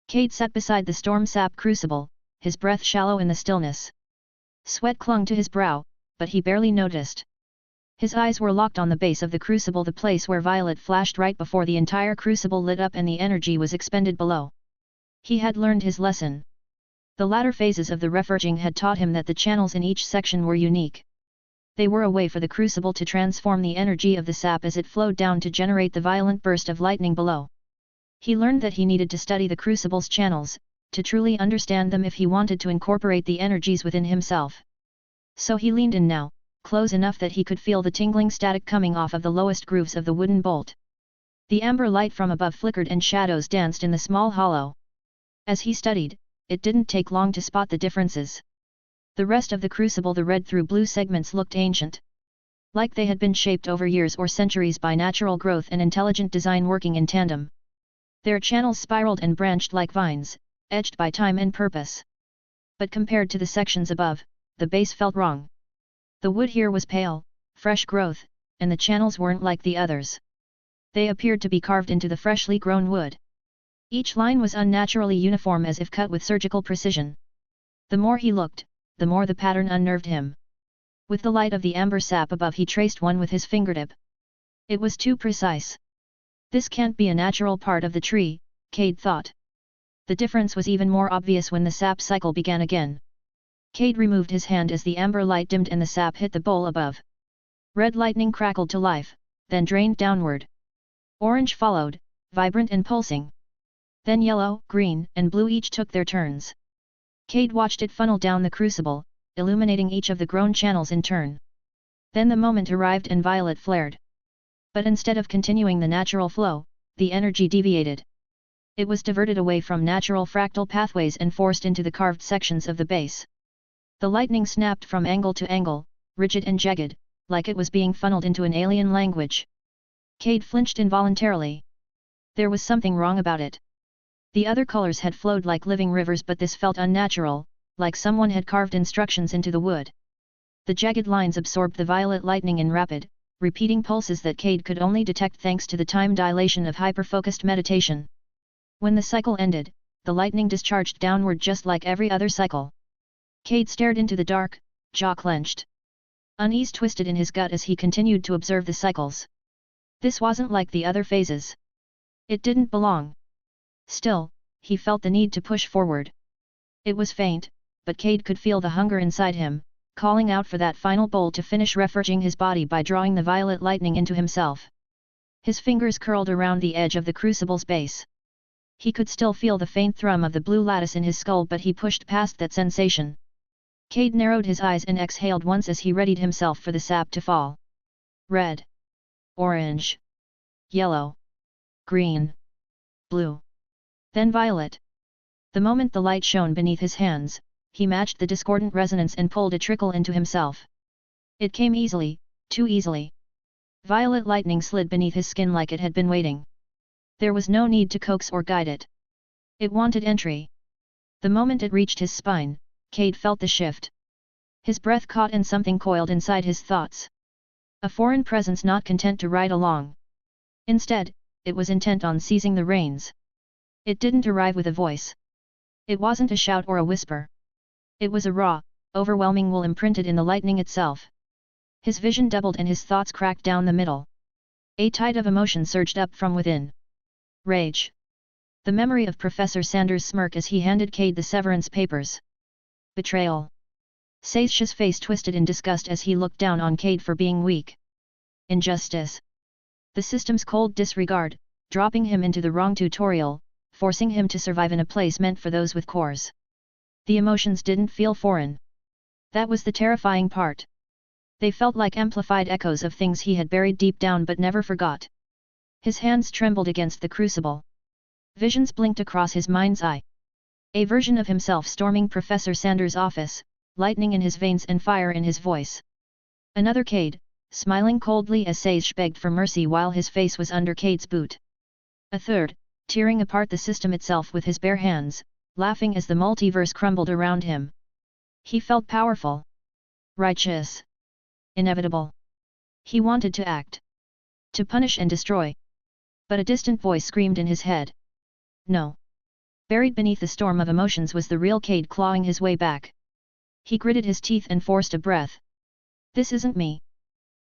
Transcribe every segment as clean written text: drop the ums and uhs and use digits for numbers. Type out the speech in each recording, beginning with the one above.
Cade sat beside the storm sap crucible, his breath shallow in the stillness. Sweat clung to his brow, but he barely noticed. His eyes were locked on the base of the crucible, the place where violet flashed right before the entire crucible lit up and the energy was expended below. He had learned his lesson. The latter phases of the reforging had taught him that the channels in each section were unique. They were a way for the crucible to transform the energy of the sap as it flowed down to generate the violent burst of lightning below. He learned that he needed to study the crucible's channels, to truly understand them if he wanted to incorporate the energies within himself. So he leaned in now, close enough that he could feel the tingling static coming off of the lowest grooves of the wooden bolt. The amber light from above flickered and shadows danced in the small hollow. As he studied, it didn't take long to spot the differences. The rest of the crucible, the red through blue segments, looked ancient. Like they had been shaped over years or centuries by natural growth and intelligent design working in tandem. Their channels spiraled and branched like vines, edged by time and purpose. But compared to the sections above, the base felt wrong. The wood here was pale, fresh growth, and the channels weren't like the others. They appeared to be carved into the freshly grown wood. Each line was unnaturally uniform, as if cut with surgical precision. The more he looked, the more the pattern unnerved him. With the light of the amber sap above, he traced one with his fingertip. It was too precise. This can't be a natural part of the tree, Cade thought. The difference was even more obvious when the sap cycle began again. Cade removed his hand as the amber light dimmed and the sap hit the bowl above. Red lightning crackled to life, then drained downward. Orange followed, vibrant and pulsing. Then yellow, green, and blue each took their turns. Cade watched it funnel down the crucible, illuminating each of the grown channels in turn. Then the moment arrived and violet flared. But instead of continuing the natural flow, the energy deviated. It was diverted away from natural fractal pathways and forced into the carved sections of the base. The lightning snapped from angle to angle, rigid and jagged, like it was being funneled into an alien language. Cade flinched involuntarily. There was something wrong about it. The other colors had flowed like living rivers, but this felt unnatural, like someone had carved instructions into the wood. The jagged lines absorbed the violet lightning in rapid, repeating pulses that Cade could only detect thanks to the time dilation of hyper-focused meditation. When the cycle ended, the lightning discharged downward just like every other cycle. Cade stared into the dark, jaw clenched. Unease twisted in his gut as he continued to observe the cycles. This wasn't like the other phases. It didn't belong. Still, he felt the need to push forward. It was faint, but Cade could feel the hunger inside him, calling out for that final bowl to finish reforging his body by drawing the violet lightning into himself. His fingers curled around the edge of the crucible's base. He could still feel the faint thrum of the blue lattice in his skull, but he pushed past that sensation. Cade narrowed his eyes and exhaled once as he readied himself for the sap to fall. Red. Orange. Yellow. Green. Blue. Then violet. The moment the light shone beneath his hands, he matched the discordant resonance and pulled a trickle into himself. It came easily, too easily. Violet lightning slid beneath his skin like it had been waiting. There was no need to coax or guide it. It wanted entry. The moment it reached his spine, Cade felt the shift. His breath caught and something coiled inside his thoughts. A foreign presence not content to ride along. Instead, it was intent on seizing the reins. It didn't arrive with a voice. It wasn't a shout or a whisper. It was a raw, overwhelming will imprinted in the lightning itself. His vision doubled and his thoughts cracked down the middle. A tide of emotion surged up from within. Rage. The memory of Professor Sanders' smirk as he handed Cade the severance papers. Betrayal. Seisha's face twisted in disgust as he looked down on Cade for being weak. Injustice. The system's cold disregard, dropping him into the wrong tutorial, forcing him to survive in a place meant for those with cores. The emotions didn't feel foreign. That was the terrifying part. They felt like amplified echoes of things he had buried deep down but never forgot. His hands trembled against the crucible. Visions blinked across his mind's eye. A version of himself storming Professor Sanders' office, lightning in his veins and fire in his voice. Another Cade, smiling coldly as Sage begged for mercy while his face was under Cade's boot. A third, tearing apart the system itself with his bare hands, laughing as the multiverse crumbled around him. He felt powerful. Righteous. Inevitable. He wanted to act. To punish and destroy. But a distant voice screamed in his head. No. Buried beneath the storm of emotions was the real Cade clawing his way back. He gritted his teeth and forced a breath. This isn't me.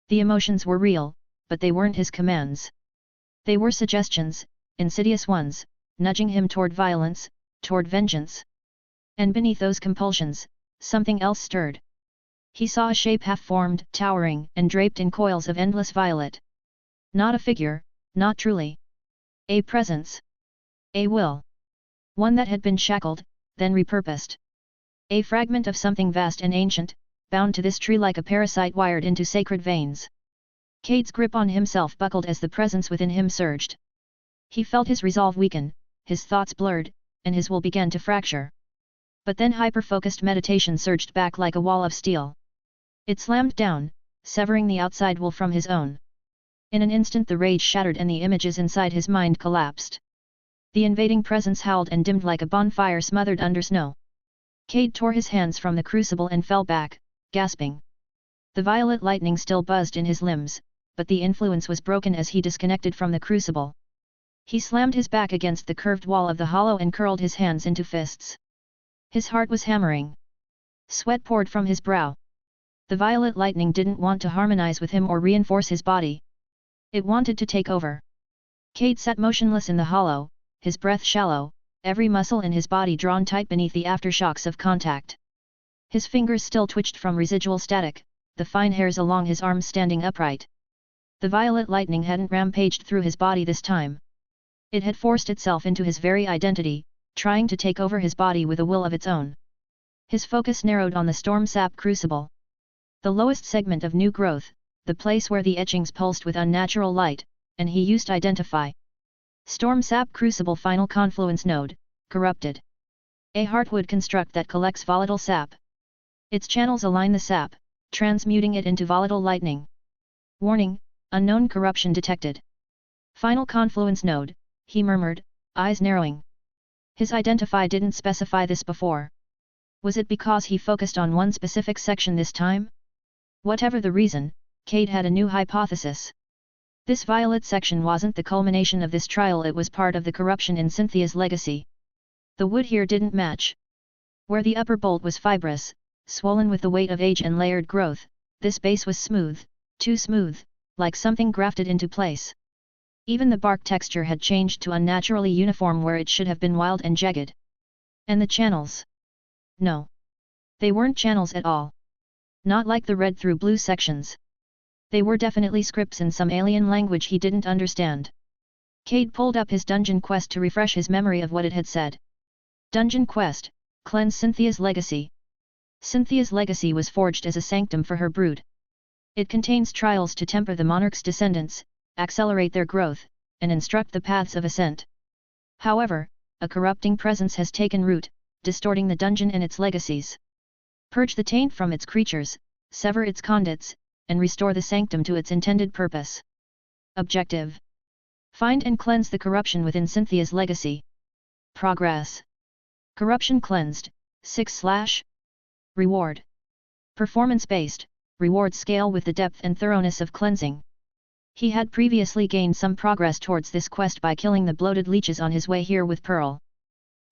The emotions were real, but they weren't his commands. They were suggestions, insidious ones, nudging him toward violence, toward vengeance. And beneath those compulsions, something else stirred. He saw a shape half-formed, towering, and draped in coils of endless violet. Not a figure, not truly. A presence. A will. One that had been shackled, then repurposed. A fragment of something vast and ancient, bound to this tree like a parasite wired into sacred veins. Cade's grip on himself buckled as the presence within him surged. He felt his resolve weaken, his thoughts blurred, and his will began to fracture. But then hyper-focused meditation surged back like a wall of steel. It slammed down, severing the outside will from his own. In an instant the rage shattered and the images inside his mind collapsed. The invading presence howled and dimmed like a bonfire smothered under snow. Cade tore his hands from the crucible and fell back, gasping. The violet lightning still buzzed in his limbs, but the influence was broken as he disconnected from the crucible. He slammed his back against the curved wall of the hollow and curled his hands into fists. His heart was hammering. Sweat poured from his brow. The violet lightning didn't want to harmonize with him or reinforce his body. It wanted to take over. Cade sat motionless in the hollow, his breath shallow, every muscle in his body drawn tight beneath the aftershocks of contact. His fingers still twitched from residual static, the fine hairs along his arms standing upright. The violet lightning hadn't rampaged through his body this time. It had forced itself into his very identity, trying to take over his body with a will of its own. His focus narrowed on the storm sap crucible. The lowest segment of new growth, the place where the etchings pulsed with unnatural light, and he used to identify. Storm sap crucible final confluence node, corrupted. A heartwood construct that collects volatile sap. Its channels align the sap, transmuting it into volatile lightning. Warning, unknown corruption detected. Final confluence node, he murmured, eyes narrowing. His identify didn't specify this before. Was it because he focused on one specific section this time? Whatever the reason, Cade had a new hypothesis. This violet section wasn't the culmination of this trial, it was part of the corruption in Cynthia's legacy. The wood here didn't match. Where the upper bolt was fibrous, swollen with the weight of age and layered growth, this base was smooth, too smooth, like something grafted into place. Even the bark texture had changed to unnaturally uniform where it should have been wild and jagged. And the channels? No. They weren't channels at all. Not like the red through blue sections. They were definitely scripts in some alien language he didn't understand. Cade pulled up his dungeon quest to refresh his memory of what it had said. Dungeon quest, cleanse Cynthia's legacy. Cynthia's legacy was forged as a sanctum for her brood. It contains trials to temper the monarch's descendants, accelerate their growth, and instruct the paths of ascent. However, a corrupting presence has taken root, distorting the dungeon and its legacies. Purge the taint from its creatures, sever its conduits, and restore the sanctum to its intended purpose. Objective: find and cleanse the corruption within Cynthia's legacy. Progress: corruption cleansed, 6/. Reward: performance-based, reward scale with the depth and thoroughness of cleansing. He had previously gained some progress towards this quest by killing the bloated leeches on his way here with Pearl.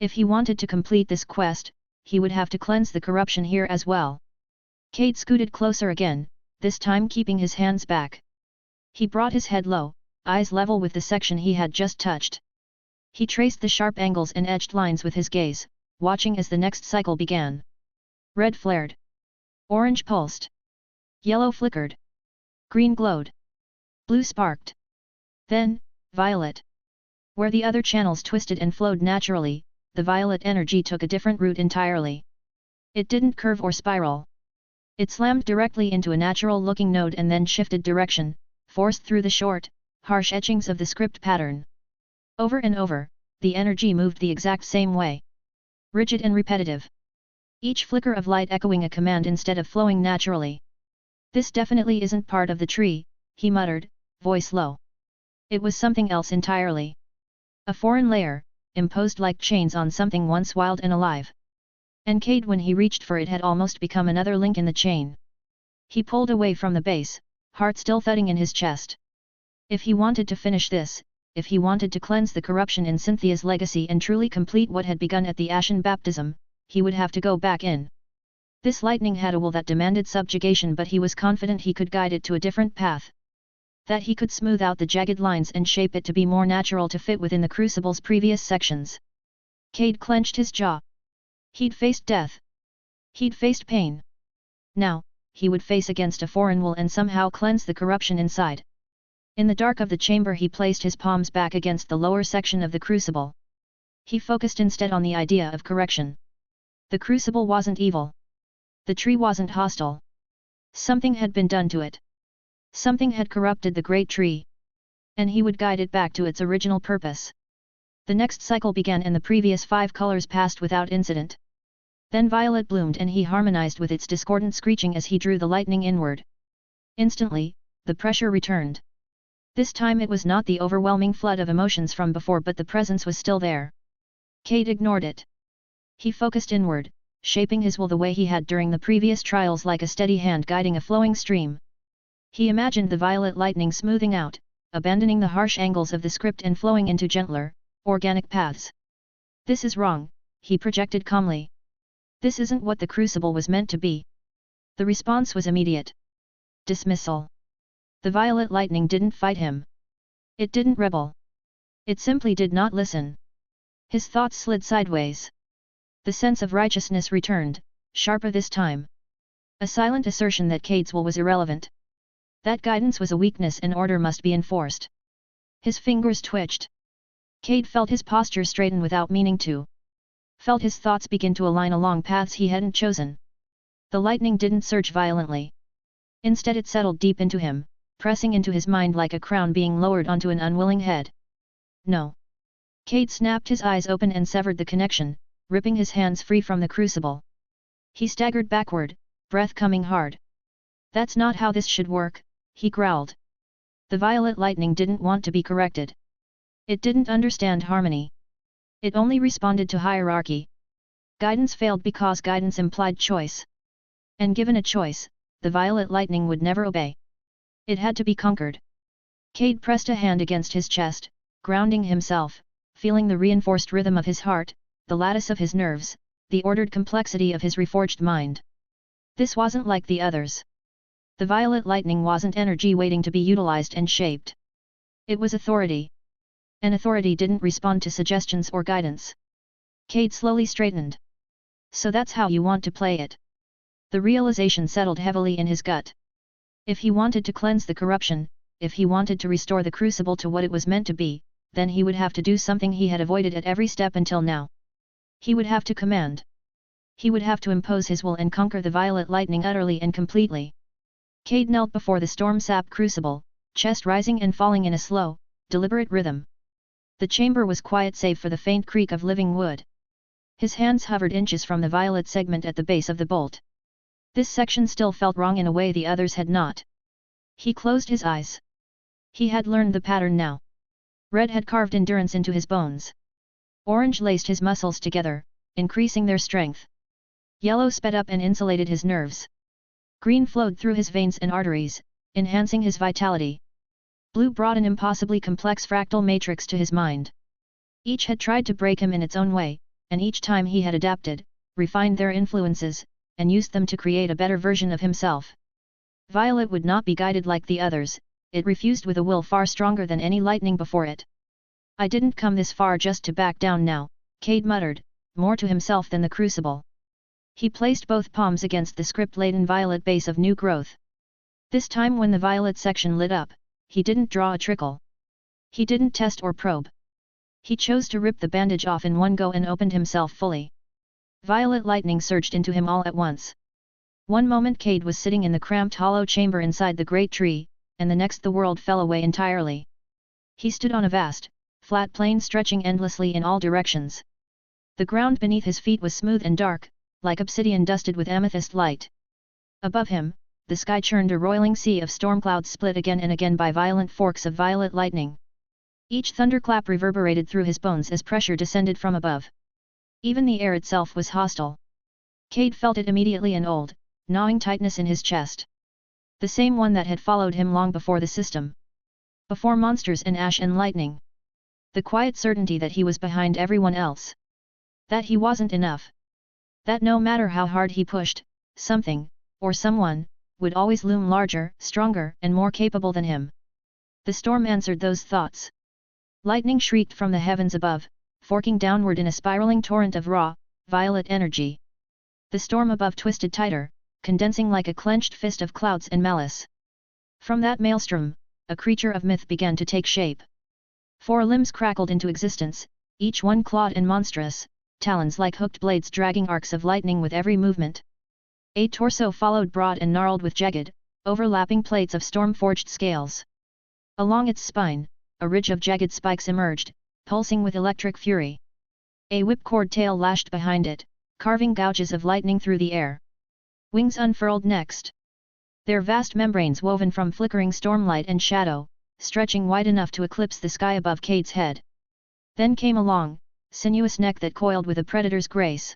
If he wanted to complete this quest, he would have to cleanse the corruption here as well. Cade scooted closer again, this time keeping his hands back. He brought his head low, eyes level with the section he had just touched. He traced the sharp angles and edged lines with his gaze, watching as the next cycle began. Red flared. Orange pulsed. Yellow flickered. Green glowed. Blue sparked. Then, violet. Where the other channels twisted and flowed naturally, the violet energy took a different route entirely. It didn't curve or spiral. It slammed directly into a natural-looking node and then shifted direction, forced through the short, harsh etchings of the script pattern. Over and over, the energy moved the exact same way. Rigid and repetitive. Each flicker of light echoing a command instead of flowing naturally. This definitely isn't part of the tree, he muttered, voice low. It was something else entirely. A foreign layer, imposed like chains on something once wild and alive. And Cade, when he reached for it, had almost become another link in the chain. He pulled away from the base, heart still thudding in his chest. If he wanted to finish this, if he wanted to cleanse the corruption in Cynthia's legacy and truly complete what had begun at the Ashen baptism, he would have to go back in. This lightning had a will that demanded subjugation, but he was confident he could guide it to a different path. That he could smooth out the jagged lines and shape it to be more natural to fit within the crucible's previous sections. Cade clenched his jaw. He'd faced death. He'd faced pain. Now, he would face against a foreign will and somehow cleanse the corruption inside. In the dark of the chamber he placed his palms back against the lower section of the crucible. He focused instead on the idea of correction. The crucible wasn't evil. The tree wasn't hostile. Something had been done to it. Something had corrupted the great tree. And he would guide it back to its original purpose. The next cycle began and the previous 5 colors passed without incident. Then violet bloomed and he harmonized with its discordant screeching as he drew the lightning inward. Instantly, the pressure returned. This time it was not the overwhelming flood of emotions from before, but the presence was still there. Cade ignored it. He focused inward, shaping his will the way he had during the previous trials, like a steady hand guiding a flowing stream. He imagined the violet lightning smoothing out, abandoning the harsh angles of the script and flowing into gentler, organic paths. This is wrong, he projected calmly. This isn't what the crucible was meant to be. The response was immediate. Dismissal. The violet lightning didn't fight him. It didn't rebel. It simply did not listen. His thoughts slid sideways. The sense of righteousness returned, sharper this time. A silent assertion that Cade's will was irrelevant. That guidance was a weakness and order must be enforced. His fingers twitched. Cade felt his posture straighten without meaning to. Felt his thoughts begin to align along paths he hadn't chosen. The lightning didn't surge violently. Instead it settled deep into him, pressing into his mind like a crown being lowered onto an unwilling head. No. Cade snapped his eyes open and severed the connection, ripping his hands free from the crucible. He staggered backward, breath coming hard. That's not how this should work, he growled. The violet lightning didn't want to be corrected. It didn't understand harmony. It only responded to hierarchy. Guidance failed because guidance implied choice. And given a choice, the violet lightning would never obey. It had to be conquered. Cade pressed a hand against his chest, grounding himself, feeling the reinforced rhythm of his heart, the lattice of his nerves, the ordered complexity of his reforged mind. This wasn't like the others. The violet lightning wasn't energy waiting to be utilized and shaped. It was authority. And authority didn't respond to suggestions or guidance. Cade slowly straightened. So that's how you want to play it. The realization settled heavily in his gut. If he wanted to cleanse the corruption, if he wanted to restore the crucible to what it was meant to be, then he would have to do something he had avoided at every step until now. He would have to command. He would have to impose his will and conquer the violet lightning utterly and completely. Cade knelt before the storm-sap crucible, chest rising and falling in a slow, deliberate rhythm. The chamber was quiet save for the faint creak of living wood. His hands hovered inches from the violet segment at the base of the bolt. This section still felt wrong in a way the others had not. He closed his eyes. He had learned the pattern now. Red had carved endurance into his bones. Orange laced his muscles together, increasing their strength. Yellow sped up and insulated his nerves. Green flowed through his veins and arteries, enhancing his vitality. Blue brought an impossibly complex fractal matrix to his mind. Each had tried to break him in its own way, and each time he had adapted, refined their influences, and used them to create a better version of himself. Violet would not be guided like the others, it refused with a will far stronger than any lightning before it. I didn't come this far just to back down now, Cade muttered, more to himself than the crucible. He placed both palms against the script-laden violet base of new growth. This time when the violet section lit up, he didn't draw a trickle. He didn't test or probe. He chose to rip the bandage off in one go and opened himself fully. Violet lightning surged into him all at once. One moment Cade was sitting in the cramped hollow chamber inside the great tree, and the next the world fell away entirely. He stood on a vast, flat plain stretching endlessly in all directions. The ground beneath his feet was smooth and dark, like obsidian dusted with amethyst light. Above him, the sky churned a roiling sea of storm clouds split again and again by violent forks of violet lightning. Each thunderclap reverberated through his bones as pressure descended from above. Even the air itself was hostile. Cade felt it immediately, an old, gnawing tightness in his chest. The same one that had followed him long before the system. Before monsters and ash and lightning. The quiet certainty that he was behind everyone else. That he wasn't enough. That no matter how hard he pushed, something, or someone, would always loom larger, stronger, and more capable than him. The storm answered those thoughts. Lightning shrieked from the heavens above, forking downward in a spiraling torrent of raw, violet energy. The storm above twisted tighter, condensing like a clenched fist of clouds and malice. From that maelstrom, a creature of myth began to take shape. 4 limbs crackled into existence, each one clawed and monstrous, talons like hooked blades dragging arcs of lightning with every movement. A torso followed, broad and gnarled with jagged, overlapping plates of storm-forged scales. Along its spine, a ridge of jagged spikes emerged, pulsing with electric fury. A whipcord tail lashed behind it, carving gouges of lightning through the air. Wings unfurled next. Their vast membranes woven from flickering stormlight and shadow, stretching wide enough to eclipse the sky above Cade's head. Then came a long, sinuous neck that coiled with a predator's grace.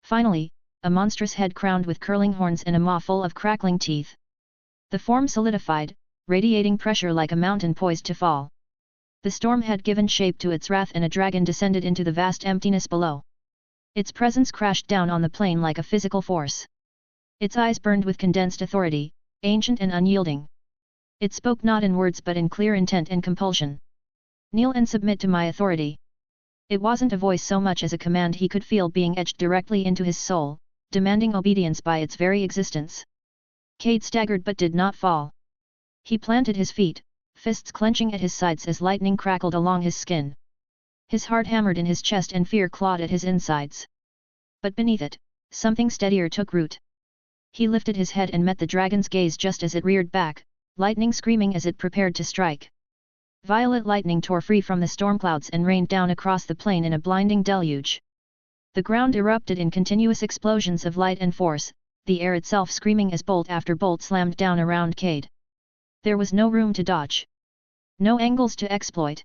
Finally, a monstrous head crowned with curling horns and a maw full of crackling teeth. The form solidified, radiating pressure like a mountain poised to fall. The storm had given shape to its wrath and a dragon descended into the vast emptiness below. Its presence crashed down on the plain like a physical force. Its eyes burned with condensed authority, ancient and unyielding. It spoke not in words but in clear intent and compulsion. Kneel and submit to my authority. It wasn't a voice so much as a command he could feel being etched directly into his soul, demanding obedience by its very existence. Cade staggered but did not fall. He planted his feet, fists clenching at his sides as lightning crackled along his skin. His heart hammered in his chest and fear clawed at his insides. But beneath it, something steadier took root. He lifted his head and met the dragon's gaze just as it reared back, lightning screaming as it prepared to strike. Violet lightning tore free from the storm clouds and rained down across the plain in a blinding deluge. The ground erupted in continuous explosions of light and force, the air itself screaming as bolt after bolt slammed down around Cade. There was no room to dodge. No angles to exploit.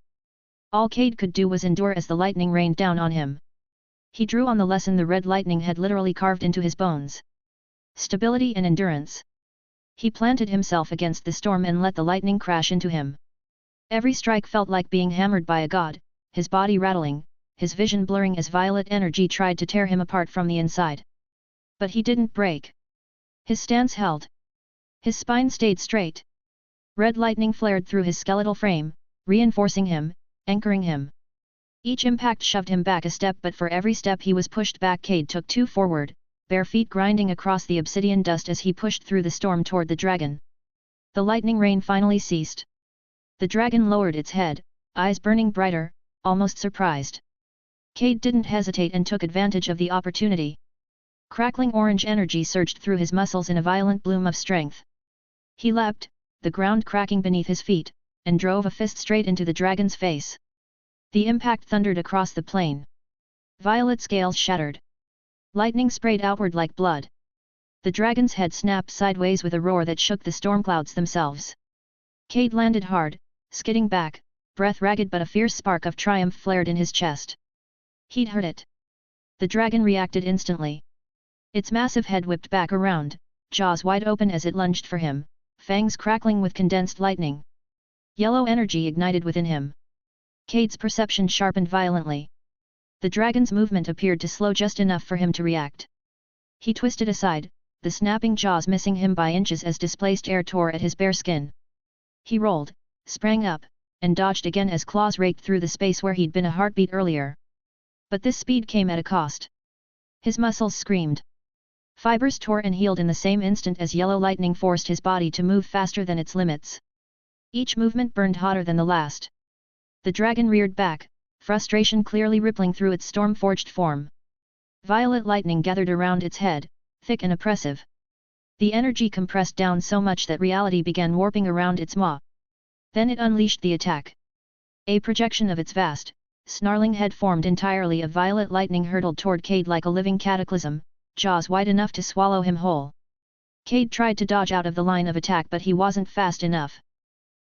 All Cade could do was endure as the lightning rained down on him. He drew on the lesson the red lightning had literally carved into his bones. Stability and endurance. He planted himself against the storm and let the lightning crash into him. Every strike felt like being hammered by a god, his body rattling, his vision blurring as violet energy tried to tear him apart from the inside. But he didn't break. His stance held. His spine stayed straight. Red lightning flared through his skeletal frame, reinforcing him, anchoring him. Each impact shoved him back a step, but for every step he was pushed back, Cade took 2 forward, bare feet grinding across the obsidian dust as he pushed through the storm toward the dragon. The lightning rain finally ceased. The dragon lowered its head, eyes burning brighter, almost surprised. Cade didn't hesitate and took advantage of the opportunity. Crackling orange energy surged through his muscles in a violent bloom of strength. He leapt, the ground cracking beneath his feet, and drove a fist straight into the dragon's face. The impact thundered across the plain. Violet scales shattered. Lightning sprayed outward like blood. The dragon's head snapped sideways with a roar that shook the storm clouds themselves. Cade landed hard, skidding back, breath ragged, but a fierce spark of triumph flared in his chest. He'd heard it. The dragon reacted instantly. Its massive head whipped back around, jaws wide open as it lunged for him, fangs crackling with condensed lightning. Yellow energy ignited within him. Cade's perception sharpened violently. The dragon's movement appeared to slow just enough for him to react. He twisted aside, the snapping jaws missing him by inches as displaced air tore at his bare skin. He rolled, sprang up, and dodged again as claws raked through the space where he'd been a heartbeat earlier. But this speed came at a cost. His muscles screamed. Fibers tore and healed in the same instant as yellow lightning forced his body to move faster than its limits. Each movement burned hotter than the last. The dragon reared back, frustration clearly rippling through its storm-forged form. Violet lightning gathered around its head, thick and oppressive. The energy compressed down so much that reality began warping around its maw. Then it unleashed the attack. A projection of its vast, snarling head formed entirely of violet lightning hurtled toward Cade like a living cataclysm, jaws wide enough to swallow him whole. Cade tried to dodge out of the line of attack, but he wasn't fast enough.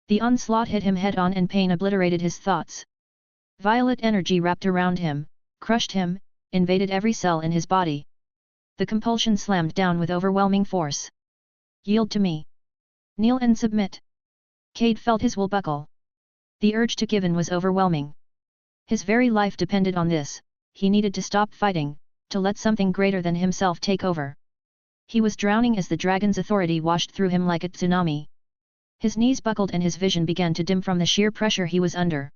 The onslaught hit him head-on and pain obliterated his thoughts. Violet energy wrapped around him, crushed him, invaded every cell in his body. The compulsion slammed down with overwhelming force. Yield to me. Kneel and submit. Cade felt his will buckle. The urge to give in was overwhelming. His very life depended on this. He needed to stop fighting, to let something greater than himself take over. He was drowning as the dragon's authority washed through him like a tsunami. His knees buckled and his vision began to dim from the sheer pressure he was under.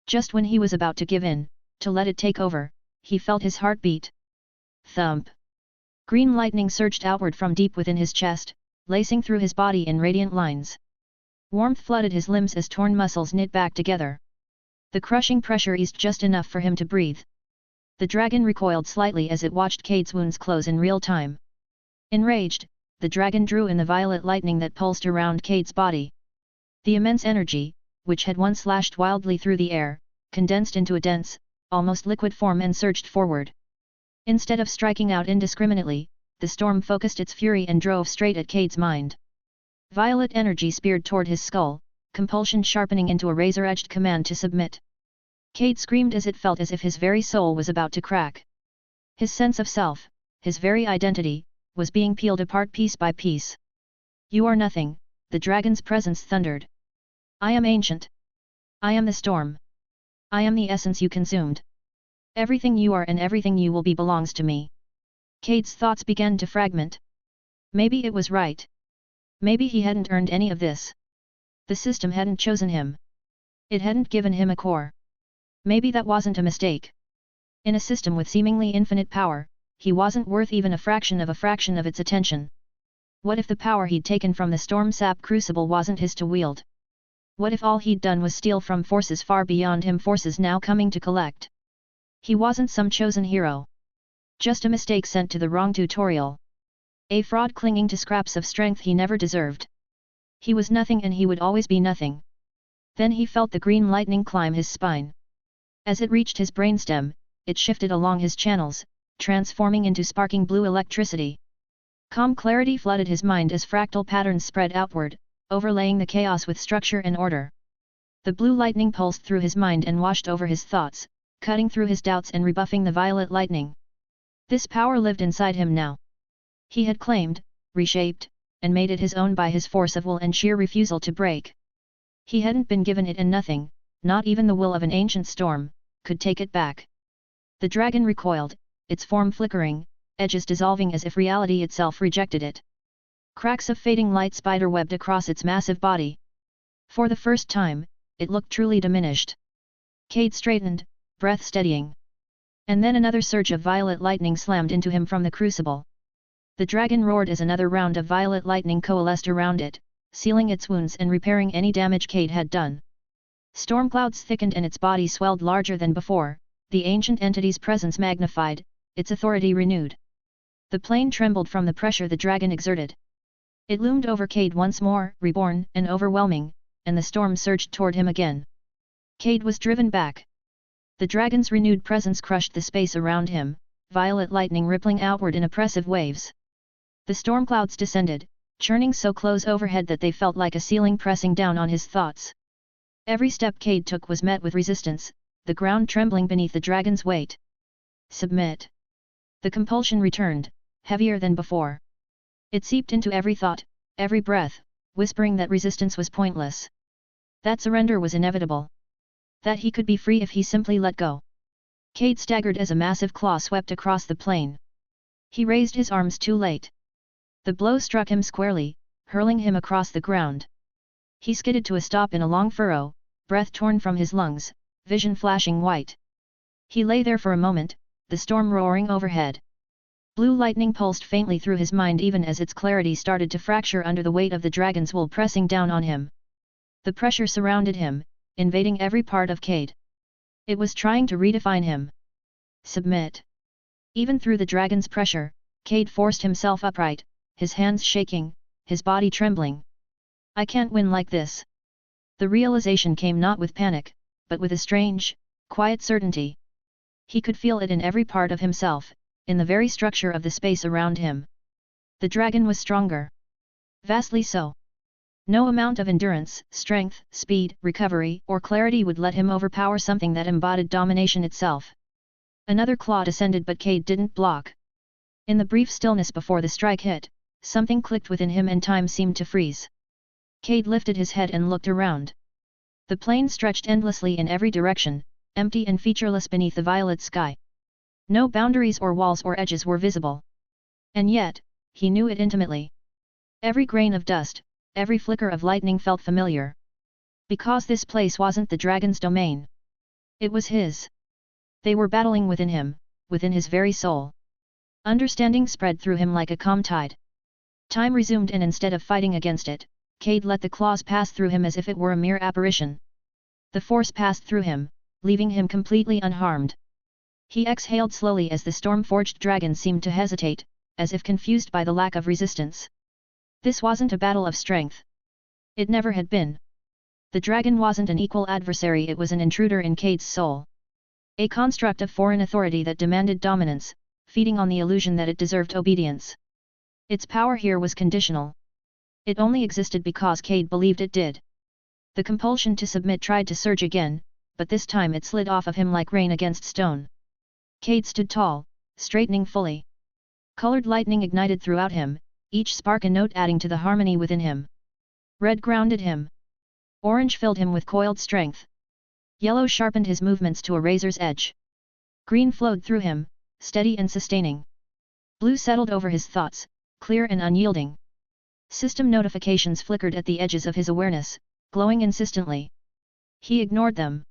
Just when he was about to give in, to let it take over, he felt his heart beat. Thump! Green lightning surged outward from deep within his chest, lacing through his body in radiant lines. Warmth flooded his limbs as torn muscles knit back together. The crushing pressure eased just enough for him to breathe. The dragon recoiled slightly as it watched Cade's wounds close in real time. Enraged, the dragon drew in the violet lightning that pulsed around Cade's body. The immense energy, which had once slashed wildly through the air, condensed into a dense, almost liquid form and surged forward. Instead of striking out indiscriminately, the storm focused its fury and drove straight at Cade's mind. Violet energy speared toward his skull, compulsion sharpening into a razor-edged command to submit. Cade screamed as it felt as if his very soul was about to crack. His sense of self, his very identity, was being peeled apart piece by piece. "You are nothing," the dragon's presence thundered. "I am ancient. I am the storm. I am the essence you consumed. Everything you are and everything you will be belongs to me." Cade's thoughts began to fragment. Maybe it was right. Maybe he hadn't earned any of this. The system hadn't chosen him. It hadn't given him a core. Maybe that wasn't a mistake. In a system with seemingly infinite power, he wasn't worth even a fraction of its attention. What if the power he'd taken from the storm sap crucible wasn't his to wield? What if all he'd done was steal from forces far beyond him, forces now coming to collect? He wasn't some chosen hero. Just a mistake sent to the wrong tutorial. A fraud clinging to scraps of strength he never deserved. He was nothing and he would always be nothing. Then he felt the green lightning climb his spine. As it reached his brainstem, it shifted along his channels, transforming into sparking blue electricity. Calm clarity flooded his mind as fractal patterns spread outward, overlaying the chaos with structure and order. The blue lightning pulsed through his mind and washed over his thoughts, cutting through his doubts and rebuffing the violet lightning. This power lived inside him now. He had claimed, reshaped, and made it his own by his force of will and sheer refusal to break. He hadn't been given it and nothing, not even the will of an ancient storm, could take it back. The dragon recoiled, its form flickering, edges dissolving as if reality itself rejected it. Cracks of fading light spiderwebbed across its massive body. For the first time, it looked truly diminished. Cade straightened, breath steadying. And then another surge of violet lightning slammed into him from the crucible. The dragon roared as another round of violet lightning coalesced around it, sealing its wounds and repairing any damage Cade had done. Storm clouds thickened and its body swelled larger than before, the ancient entity's presence magnified, its authority renewed. The plane trembled from the pressure the dragon exerted. It loomed over Cade once more, reborn and overwhelming, and the storm surged toward him again. Cade was driven back. The dragon's renewed presence crushed the space around him, violet lightning rippling outward in oppressive waves. The storm clouds descended, churning so close overhead that they felt like a ceiling pressing down on his thoughts. Every step Cade took was met with resistance, the ground trembling beneath the dragon's weight. Submit. The compulsion returned, heavier than before. It seeped into every thought, every breath, whispering that resistance was pointless. That surrender was inevitable. That he could be free if he simply let go. Cade staggered as a massive claw swept across the plain. He raised his arms too late. The blow struck him squarely, hurling him across the ground. He skidded to a stop in a long furrow, breath torn from his lungs, vision flashing white. He lay there for a moment, the storm roaring overhead. Blue lightning pulsed faintly through his mind even as its clarity started to fracture under the weight of the dragon's will pressing down on him. The pressure surrounded him, invading every part of Cade. It was trying to redefine him. Submit. Even through the dragon's pressure, Cade forced himself upright, his hands shaking, his body trembling. I can't win like this. The realization came not with panic, but with a strange, quiet certainty. He could feel it in every part of himself, in the very structure of the space around him. The dragon was stronger. Vastly so. No amount of endurance, strength, speed, recovery, or clarity would let him overpower something that embodied domination itself. Another claw descended but Cade didn't block. In the brief stillness before the strike hit, something clicked within him and time seemed to freeze. Cade lifted his head and looked around. The plain stretched endlessly in every direction, empty and featureless beneath the violet sky. No boundaries or walls or edges were visible. And yet, he knew it intimately. Every grain of dust, every flicker of lightning felt familiar. Because this place wasn't the dragon's domain. It was his. They were battling within him, within his very soul. Understanding spread through him like a calm tide. Time resumed, and instead of fighting against it, Cade let the claws pass through him as if it were a mere apparition. The force passed through him, leaving him completely unharmed. He exhaled slowly as the storm-forged dragon seemed to hesitate, as if confused by the lack of resistance. This wasn't a battle of strength. It never had been. The dragon wasn't an equal adversary, it was an intruder in Cade's soul. A construct of foreign authority that demanded dominance, feeding on the illusion that it deserved obedience. Its power here was conditional. It only existed because Cade believed it did. The compulsion to submit tried to surge again, but this time it slid off of him like rain against stone. Cade stood tall, straightening fully. Colored lightning ignited throughout him, each spark a note adding to the harmony within him. Red grounded him. Orange filled him with coiled strength. Yellow sharpened his movements to a razor's edge. Green flowed through him, steady and sustaining. Blue settled over his thoughts, clear and unyielding. System notifications flickered at the edges of his awareness, glowing insistently. He ignored them.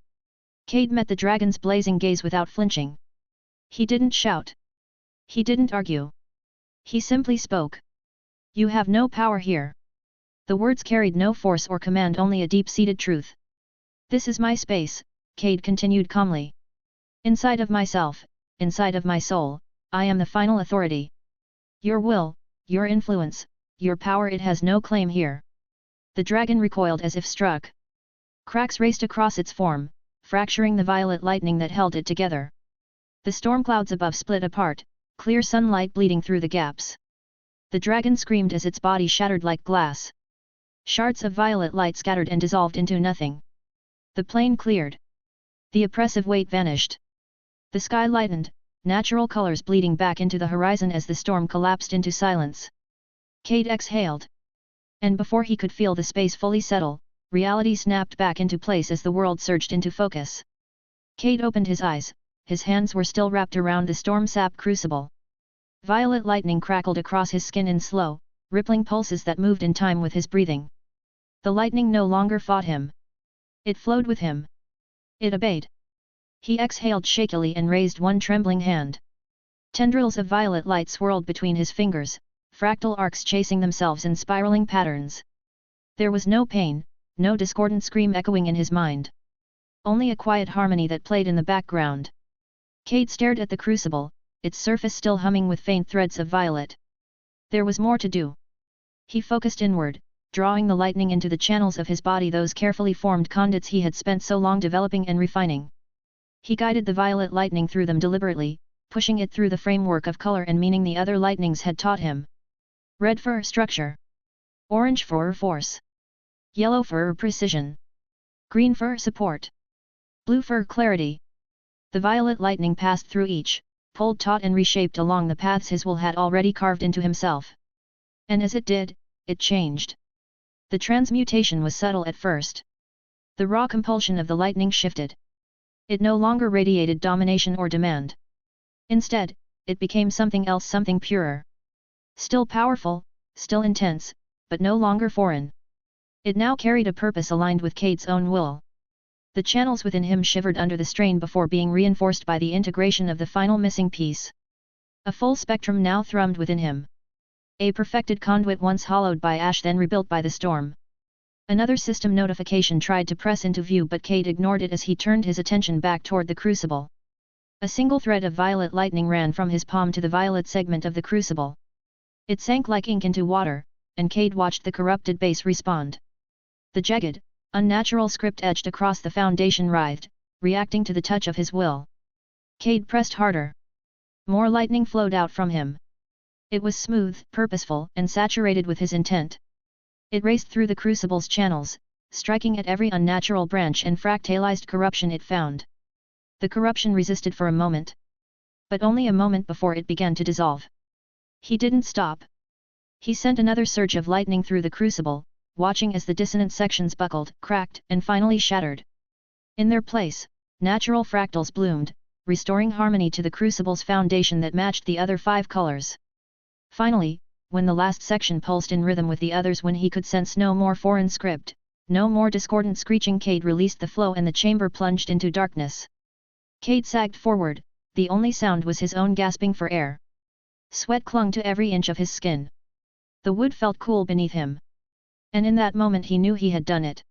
Cade met the dragon's blazing gaze without flinching. He didn't shout. He didn't argue. He simply spoke. "You have no power here." The words carried no force or command, only a deep-seated truth. "This is my space," Cade continued calmly. "Inside of myself, inside of my soul, I am the final authority. Your will, your influence, your power, it has no claim here." The dragon recoiled as if struck. Cracks raced across its form, fracturing the violet lightning that held it together. The storm clouds above split apart, clear sunlight bleeding through the gaps. The dragon screamed as its body shattered like glass. Shards of violet light scattered and dissolved into nothing. The plain cleared. The oppressive weight vanished. The sky lightened, natural colors bleeding back into the horizon as the storm collapsed into silence. Cade exhaled. And before he could feel the space fully settle, reality snapped back into place as the world surged into focus. Cade opened his eyes, his hands were still wrapped around the storm sap crucible. Violet lightning crackled across his skin in slow, rippling pulses that moved in time with his breathing. The lightning no longer fought him. It flowed with him. It obeyed. He exhaled shakily and raised one trembling hand. Tendrils of violet light swirled between his fingers, fractal arcs chasing themselves in spiraling patterns. There was no pain, no discordant scream echoing in his mind. Only a quiet harmony that played in the background. Cade stared at the crucible, its surface still humming with faint threads of violet. There was more to do. He focused inward, drawing the lightning into the channels of his body, those carefully formed conduits he had spent so long developing and refining. He guided the violet lightning through them deliberately, pushing it through the framework of color and meaning the other lightnings had taught him. Red for structure. Orange for force. Yellow for precision. Green for support. Blue for clarity. The violet lightning passed through each, pulled taut and reshaped along the paths his will had already carved into himself. And as it did, it changed. The transmutation was subtle at first. The raw compulsion of the lightning shifted. It no longer radiated domination or demand. Instead, it became something else, something purer. Still powerful, still intense, but no longer foreign. It now carried a purpose aligned with Cade's own will. The channels within him shivered under the strain before being reinforced by the integration of the final missing piece. A full spectrum now thrummed within him. A perfected conduit once hollowed by ash, then rebuilt by the storm. Another system notification tried to press into view, but Cade ignored it as he turned his attention back toward the crucible. A single thread of violet lightning ran from his palm to the violet segment of the crucible. It sank like ink into water, and Cade watched the corrupted base respond. The jagged, unnatural script etched across the foundation writhed, reacting to the touch of his will. Cade pressed harder. More lightning flowed out from him. It was smooth, purposeful, and saturated with his intent. It raced through the crucible's channels, striking at every unnatural branch and fractalized corruption it found. The corruption resisted for a moment. But only a moment before it began to dissolve. He didn't stop. He sent another surge of lightning through the crucible, watching as the dissonant sections buckled, cracked, and finally shattered. In their place, Natural fractals bloomed, restoring harmony to the crucible's foundation that matched the other 5 colors. Finally, when the last section pulsed in rhythm with the others, when he could sense no more foreign script, no more discordant screeching, Cade released the flow and the chamber plunged into darkness. Cade sagged forward, the only sound was his own gasping for air. Sweat clung to every inch of his skin. The wood felt cool beneath him. And in that moment he knew he had done it.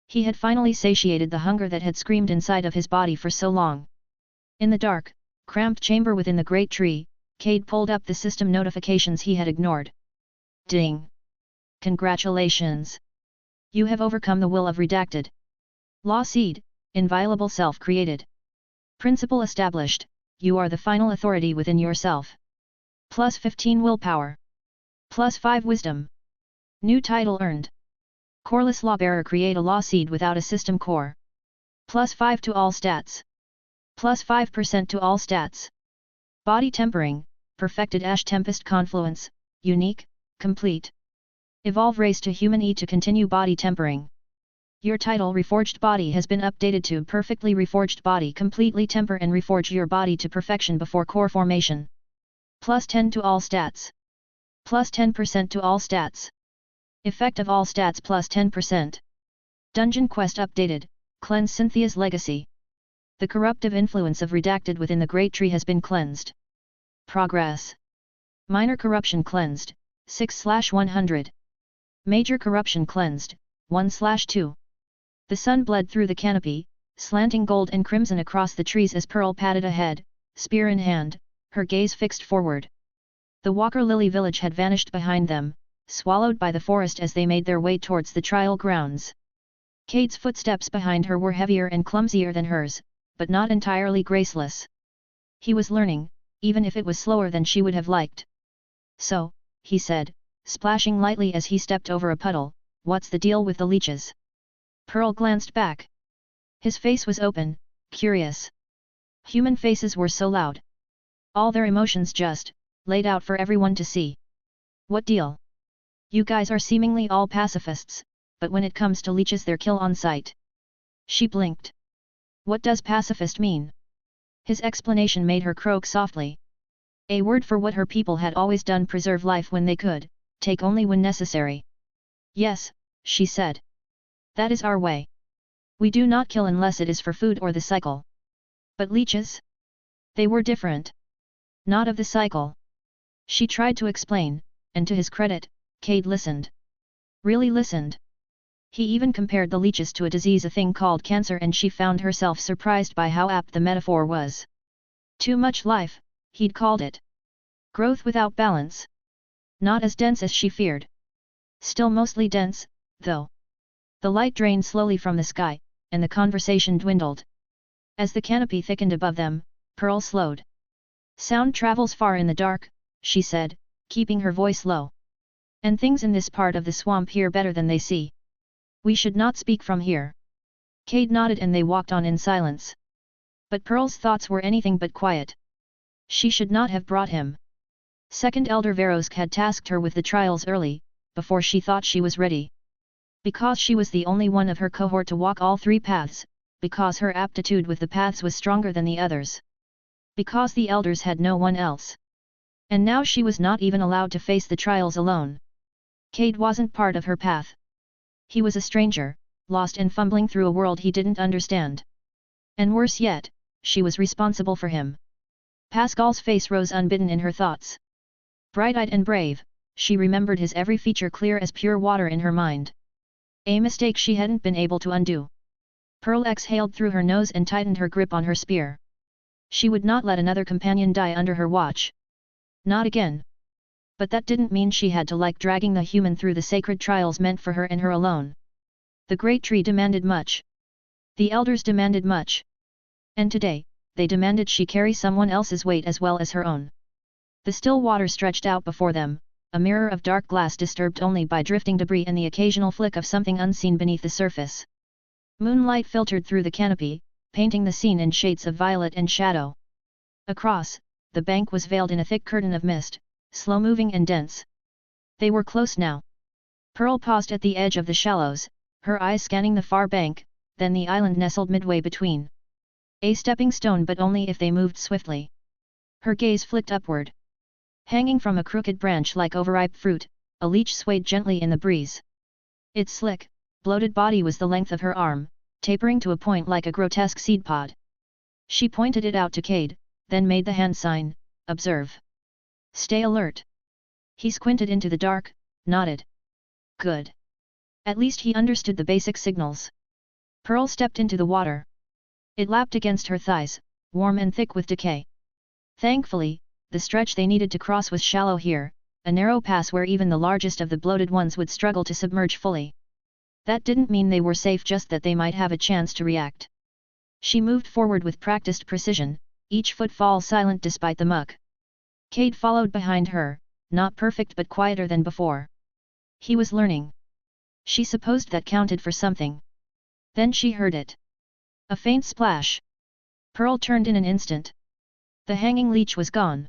He had finally satiated the hunger that had screamed inside of his body for so long. In the dark, cramped chamber within the great tree, Cade pulled up the system notifications he had ignored. Ding! Congratulations! You have overcome the will of Redacted. Law Seed, inviolable self created. Principle established, you are the final authority within yourself. Plus 15 willpower. Plus 5 wisdom. New title earned. Coreless Lawbearer, create a law seed without a system core. Plus 5 to all stats. Plus 5% to all stats. Body tempering, perfected Ash Tempest Confluence, unique, complete. Evolve race to human E to continue body tempering. Your title Reforged Body has been updated to Perfectly Reforged Body. Completely temper and reforge your body to perfection before core formation. Plus 10 to all stats. Plus 10% to all stats. Effect of all stats plus 10%. Dungeon Quest updated, cleanse Cynthia's legacy. The corruptive influence of Redacted within the Great Tree has been cleansed. Progress. Minor corruption cleansed, 6/100. Major corruption cleansed, 1/2. The sun bled through the canopy, slanting gold and crimson across the trees as Pearl padded ahead, spear in hand, her gaze fixed forward. The Walker Lily village had vanished behind them, swallowed by the forest as they made their way towards the trial grounds. Cade's footsteps behind her were heavier and clumsier than hers, but not entirely graceless. He was learning, even if it was slower than she would have liked. So, he said, splashing lightly as he stepped over a puddle, what's the deal with the leeches? Pearl glanced back. His face was open, curious. Human faces were so loud. All their emotions just, laid out for everyone to see. What deal? You guys are seemingly all pacifists, but when it comes to leeches they're kill on sight. She blinked. What does pacifist mean? His explanation made her croak softly. A word for what her people had always done: preserve life when they could, take only when necessary. Yes, she said. That is our way. We do not kill unless it is for food or the cycle. But leeches? They were different. Not of the cycle. She tried to explain, and to his credit, Cade listened. Really listened. He even compared the leeches to a disease, a thing called cancer, and she found herself surprised by how apt the metaphor was. Too much life, he'd called it. Growth without balance. Not as dense as she feared. Still mostly dense, though. The light drained slowly from the sky, and the conversation dwindled. As the canopy thickened above them, Pearl slowed. Sound travels far in the dark, she said, keeping her voice low. And things in this part of the swamp hear better than they see. We should not speak from here. Cade nodded and they walked on in silence. But Pearl's thoughts were anything but quiet. She should not have brought him. Second Elder Verosk had tasked her with the trials early, before she thought she was ready. Because she was the only one of her cohort to walk all 3 paths, because her aptitude with the paths was stronger than the others. Because the elders had no one else. And now she was not even allowed to face the trials alone. Cade wasn't part of her path. He was a stranger, lost and fumbling through a world he didn't understand. And worse yet, she was responsible for him. Pascal's face rose unbidden in her thoughts. Bright-eyed and brave, she remembered his every feature clear as pure water in her mind. A mistake she hadn't been able to undo. Pearl exhaled through her nose and tightened her grip on her spear. She would not let another companion die under her watch. Not again. But that didn't mean she had to like dragging the human through the sacred trials meant for her and her alone. The Great Tree demanded much. The elders demanded much. And today, they demanded she carry someone else's weight as well as her own. The still water stretched out before them, a mirror of dark glass disturbed only by drifting debris and the occasional flick of something unseen beneath the surface. Moonlight filtered through the canopy, painting the scene in shades of violet and shadow. Across, the bank was veiled in a thick curtain of mist, slow-moving and dense. They were close now. Pearl paused at the edge of the shallows, her eyes scanning the far bank, then the island nestled midway between. A stepping stone, but only if they moved swiftly. Her gaze flicked upward. Hanging from a crooked branch like overripe fruit, a leech swayed gently in the breeze. Its slick, bloated body was the length of her arm, tapering to a point like a grotesque seed pod. She pointed it out to Cade, then made the hand sign, "Observe. Stay alert." He squinted into the dark, nodded. Good. At least he understood the basic signals. Pearl stepped into the water. It lapped against her thighs, warm and thick with decay. Thankfully, the stretch they needed to cross was shallow here, a narrow pass where even the largest of the bloated ones would struggle to submerge fully. That didn't mean they were safe, just that they might have a chance to react. She moved forward with practiced precision, each footfall silent despite the muck. Cade followed behind her, not perfect but quieter than before. He was learning. She supposed that counted for something. Then she heard it. A faint splash. Pearl turned in an instant. The hanging leech was gone.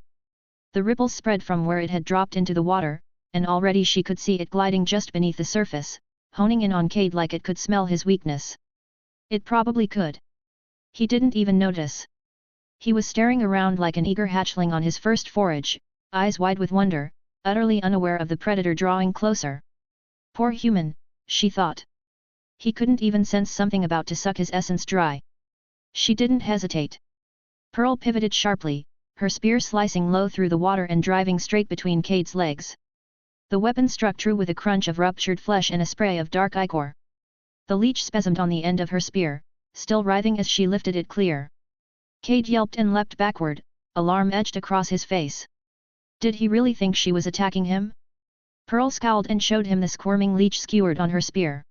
The ripples spread from where it had dropped into the water, and already she could see it gliding just beneath the surface, honing in on Cade like it could smell his weakness. It probably could. He didn't even notice. He was staring around like an eager hatchling on his first forage, eyes wide with wonder, utterly unaware of the predator drawing closer. Poor human, she thought. He couldn't even sense something about to suck his essence dry. She didn't hesitate. Pearl pivoted sharply, her spear slicing low through the water and driving straight between Cade's legs. The weapon struck true with a crunch of ruptured flesh and a spray of dark ichor. The leech spasmed on the end of her spear, still writhing as she lifted it clear. Cade yelped and leapt backward, alarm edged across his face. Did he really think she was attacking him? Pearl scowled and showed him the squirming leech skewered on her spear.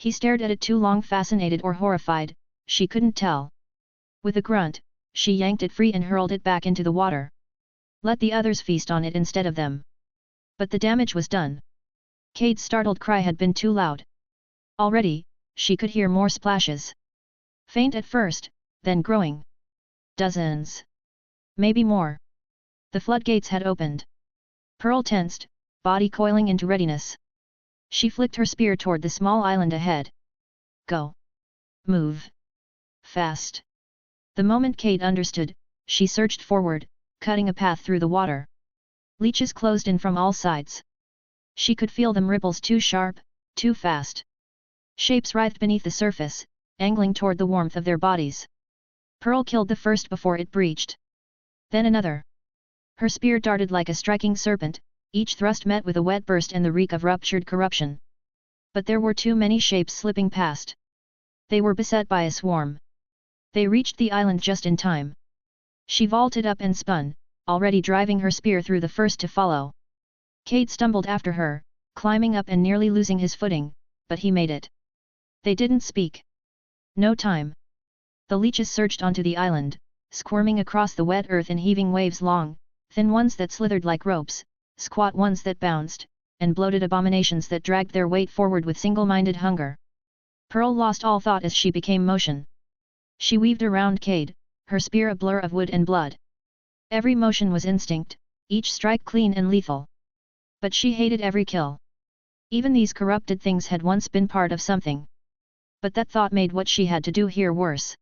He stared at it too long, fascinated or horrified, she couldn't tell. With a grunt, she yanked it free and hurled it back into the water. Let the others feast on it instead of them. But the damage was done. Cade's startled cry had been too loud. Already, she could hear more splashes. Faint at first, then growing. Dozens. Maybe more. The floodgates had opened. Pearl tensed, body coiling into readiness. She flicked her spear toward the small island ahead. Go. Move. Fast. The moment Cade understood, she surged forward, cutting a path through the water. Leeches closed in from all sides. She could feel them ripples too sharp, too fast. Shapes writhed beneath the surface, angling toward the warmth of their bodies. Pearl killed the first before it breached. Then another. Her spear darted like a striking serpent, each thrust met with a wet burst and the reek of ruptured corruption. But there were too many shapes slipping past. They were beset by a swarm. They reached the island just in time. She vaulted up and spun, already driving her spear through the first to follow. Cade stumbled after her, climbing up and nearly losing his footing, but he made it. They didn't speak. No time. The leeches surged onto the island, squirming across the wet earth in heaving waves, long, thin ones that slithered like ropes, squat ones that bounced, and bloated abominations that dragged their weight forward with single-minded hunger. Pearl lost all thought as she became motion. She weaved around Cade, her spear a blur of wood and blood. Every motion was instinct, each strike clean and lethal. But she hated every kill. Even these corrupted things had once been part of something. But that thought made what she had to do here worse.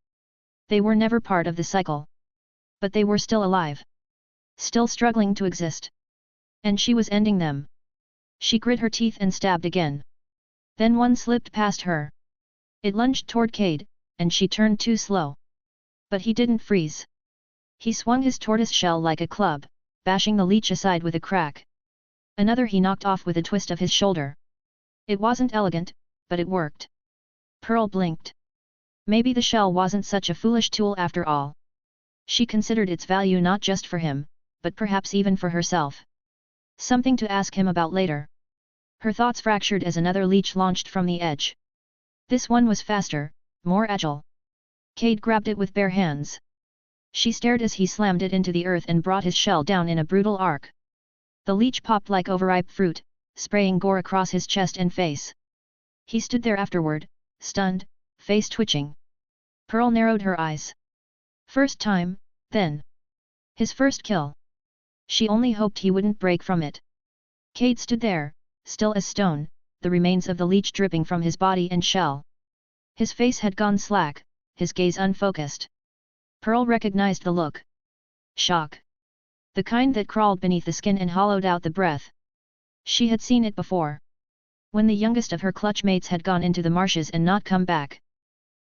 They were never part of the cycle. But they were still alive. Still struggling to exist. And she was ending them. She grit her teeth and stabbed again. Then one slipped past her. It lunged toward Cade, and she turned too slow. But he didn't freeze. He swung his tortoise shell like a club, bashing the leech aside with a crack. Another he knocked off with a twist of his shoulder. It wasn't elegant, but it worked. Pearl blinked. Maybe the shell wasn't such a foolish tool after all. She considered its value not just for him, but perhaps even for herself. Something to ask him about later. Her thoughts fractured as another leech launched from the edge. This one was faster, more agile. Cade grabbed it with bare hands. She stared as he slammed it into the earth and brought his shell down in a brutal arc. The leech popped like overripe fruit, spraying gore across his chest and face. He stood there afterward, stunned, face twitching. Pearl narrowed her eyes. First time, then. His first kill. She only hoped he wouldn't break from it. Cade stood there, still as stone, the remains of the leech dripping from his body and shell. His face had gone slack, his gaze unfocused. Pearl recognized the look. Shock. The kind that crawled beneath the skin and hollowed out the breath. She had seen it before. When the youngest of her clutch mates had gone into the marshes and not come back.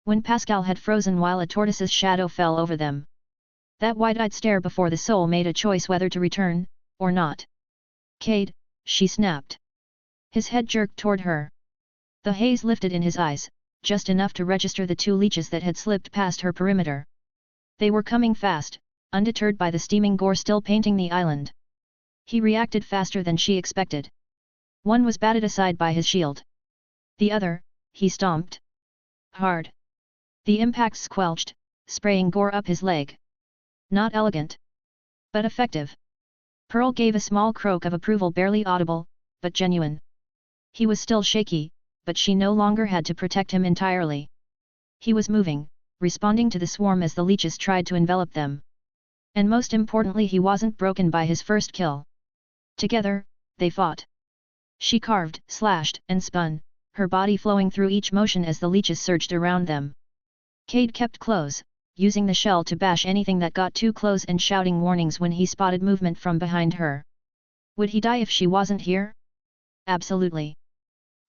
When Pascal had frozen while a tortoise's shadow fell over them. That wide-eyed stare before the soul made a choice whether to return, or not. Cade, she snapped. His head jerked toward her. The haze lifted in his eyes, just enough to register the two leeches that had slipped past her perimeter. They were coming fast, undeterred by the steaming gore still painting the island. He reacted faster than she expected. One was batted aside by his shield. The other, he stomped. Hard. The impact squelched, spraying gore up his leg. Not elegant. But effective. Pearl gave a small croak of approval, barely audible, but genuine. He was still shaky, but she no longer had to protect him entirely. He was moving, responding to the swarm as the leeches tried to envelop them. And most importantly, he wasn't broken by his first kill. Together, they fought. She carved, slashed, and spun, her body flowing through each motion as the leeches surged around them. Cade kept close, using the shell to bash anything that got too close and shouting warnings when he spotted movement from behind her. Would he die if she wasn't here? Absolutely.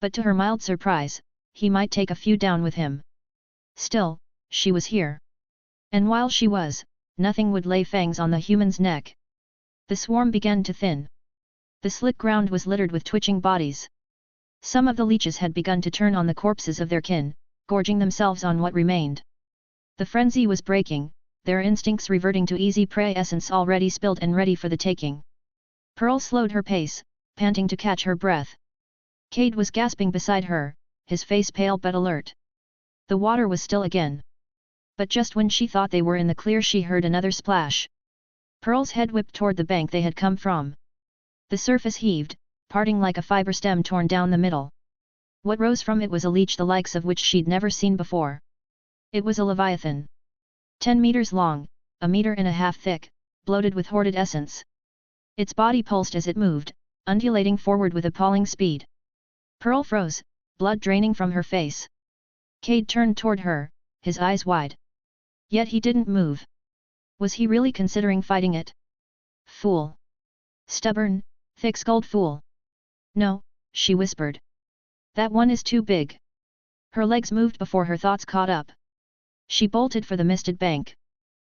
But to her mild surprise, he might take a few down with him. Still, she was here. And while she was, nothing would lay fangs on the human's neck. The swarm began to thin. The slick ground was littered with twitching bodies. Some of the leeches had begun to turn on the corpses of their kin, gorging themselves on what remained. The frenzy was breaking, their instincts reverting to easy prey, essence already spilled and ready for the taking. Pearl slowed her pace, panting to catch her breath. Cade was gasping beside her, his face pale but alert. The water was still again. But just when she thought they were in the clear, she heard another splash. Pearl's head whipped toward the bank they had come from. The surface heaved, parting like a fiber stem torn down the middle. What rose from it was a leech the likes of which she'd never seen before. It was a leviathan. 10 meters long, 1.5 meters thick, bloated with hoarded essence. Its body pulsed as it moved, undulating forward with appalling speed. Pearl froze, blood draining from her face. Cade turned toward her, his eyes wide. Yet he didn't move. Was he really considering fighting it? Fool. Stubborn, thick-skulled fool. No, she whispered. That one is too big. Her legs moved before her thoughts caught up. She bolted for the misted bank.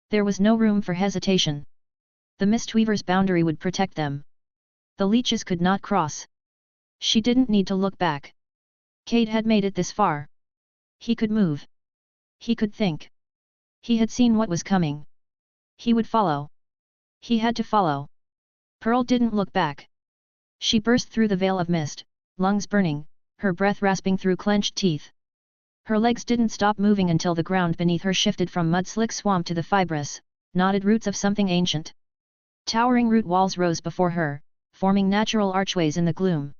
There was no room for hesitation. The Mistweaver's boundary would protect them. The leeches could not cross. She didn't need to look back. Cade had made it this far. He could move. He could think. He had seen what was coming. He would follow. He had to follow. Pearl didn't look back. She burst through the veil of mist, lungs burning, her breath rasping through clenched teeth. Her legs didn't stop moving until the ground beneath her shifted from mud-slick swamp to the fibrous, knotted roots of something ancient. Towering root walls rose before her, forming natural archways in the gloom.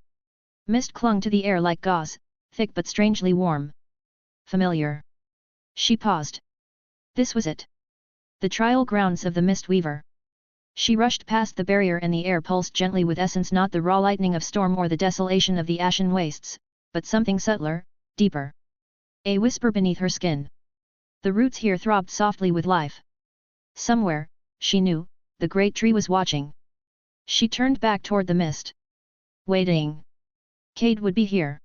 Mist clung to the air like gauze, thick but strangely warm. Familiar. She paused. This was it. The trial grounds of the Mistweaver. She rushed past the barrier and the air pulsed gently with essence, not the raw lightning of storm or the desolation of the ashen wastes, but something subtler, deeper. A whisper beneath her skin. The roots here throbbed softly with life. Somewhere, she knew, the great tree was watching. She turned back toward the mist. Waiting. Cade would be here.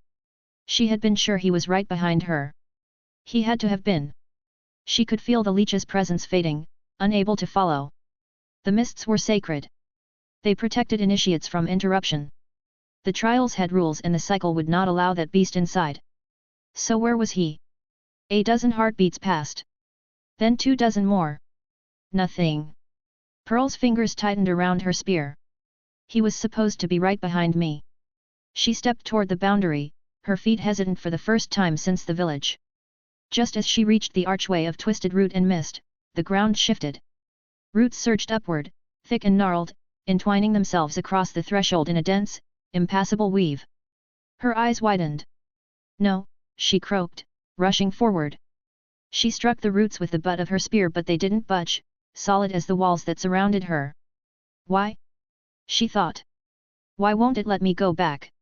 She had been sure he was right behind her. He had to have been. She could feel the leech's presence fading, unable to follow. The mists were sacred. They protected initiates from interruption. The trials had rules and the cycle would not allow that beast inside. So where was he? A dozen heartbeats passed. Then 24 more. Nothing. Pearl's fingers tightened around her spear. He was supposed to be right behind me. She stepped toward the boundary, her feet hesitant for the first time since the village. Just as she reached the archway of twisted root and mist, the ground shifted. Roots surged upward, thick and gnarled, entwining themselves across the threshold in a dense, impassable weave. Her eyes widened. No, she croaked, rushing forward. She struck the roots with the butt of her spear, but they didn't budge, solid as the walls that surrounded her. Why? She thought. Why won't it let me go back?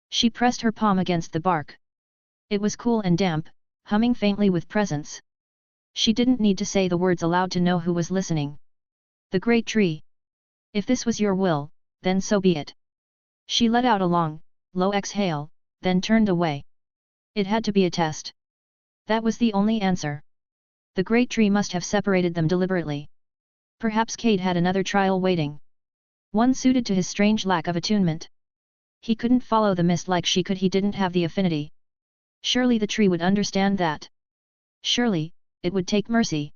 She pressed her palm against the bark. It was cool and damp, humming faintly with presence. She didn't need to say the words aloud to know who was listening. The great tree. If this was your will, then so be it. She let out a long, low exhale, then turned away. It had to be a test. That was the only answer. The great tree must have separated them deliberately. Perhaps Cade had another trial waiting. One suited to his strange lack of attunement. He couldn't follow the mist like she could, he didn't have the affinity. Surely the tree would understand that. Surely, it would take mercy.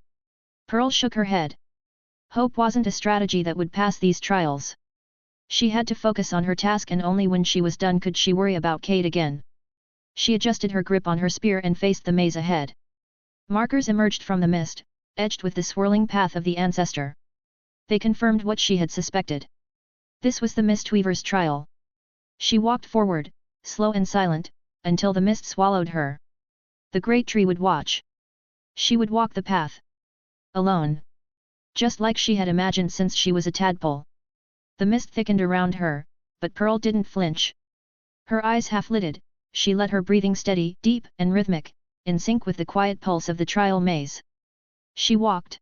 Pearl shook her head. Hope wasn't a strategy that would pass these trials. She had to focus on her task, and only when she was done could she worry about Cade again. She adjusted her grip on her spear and faced the maze ahead. Markers emerged from the mist, edged with the swirling path of the ancestor. They confirmed what she had suspected. This was the Mistweaver's trial. She walked forward, slow and silent, until the mist swallowed her. The great tree would watch. She would walk the path. Alone. Just like she had imagined since she was a tadpole. The mist thickened around her, but Pearl didn't flinch. Her eyes half-lidded, she let her breathing steady, deep and rhythmic, in sync with the quiet pulse of the trial maze. She walked.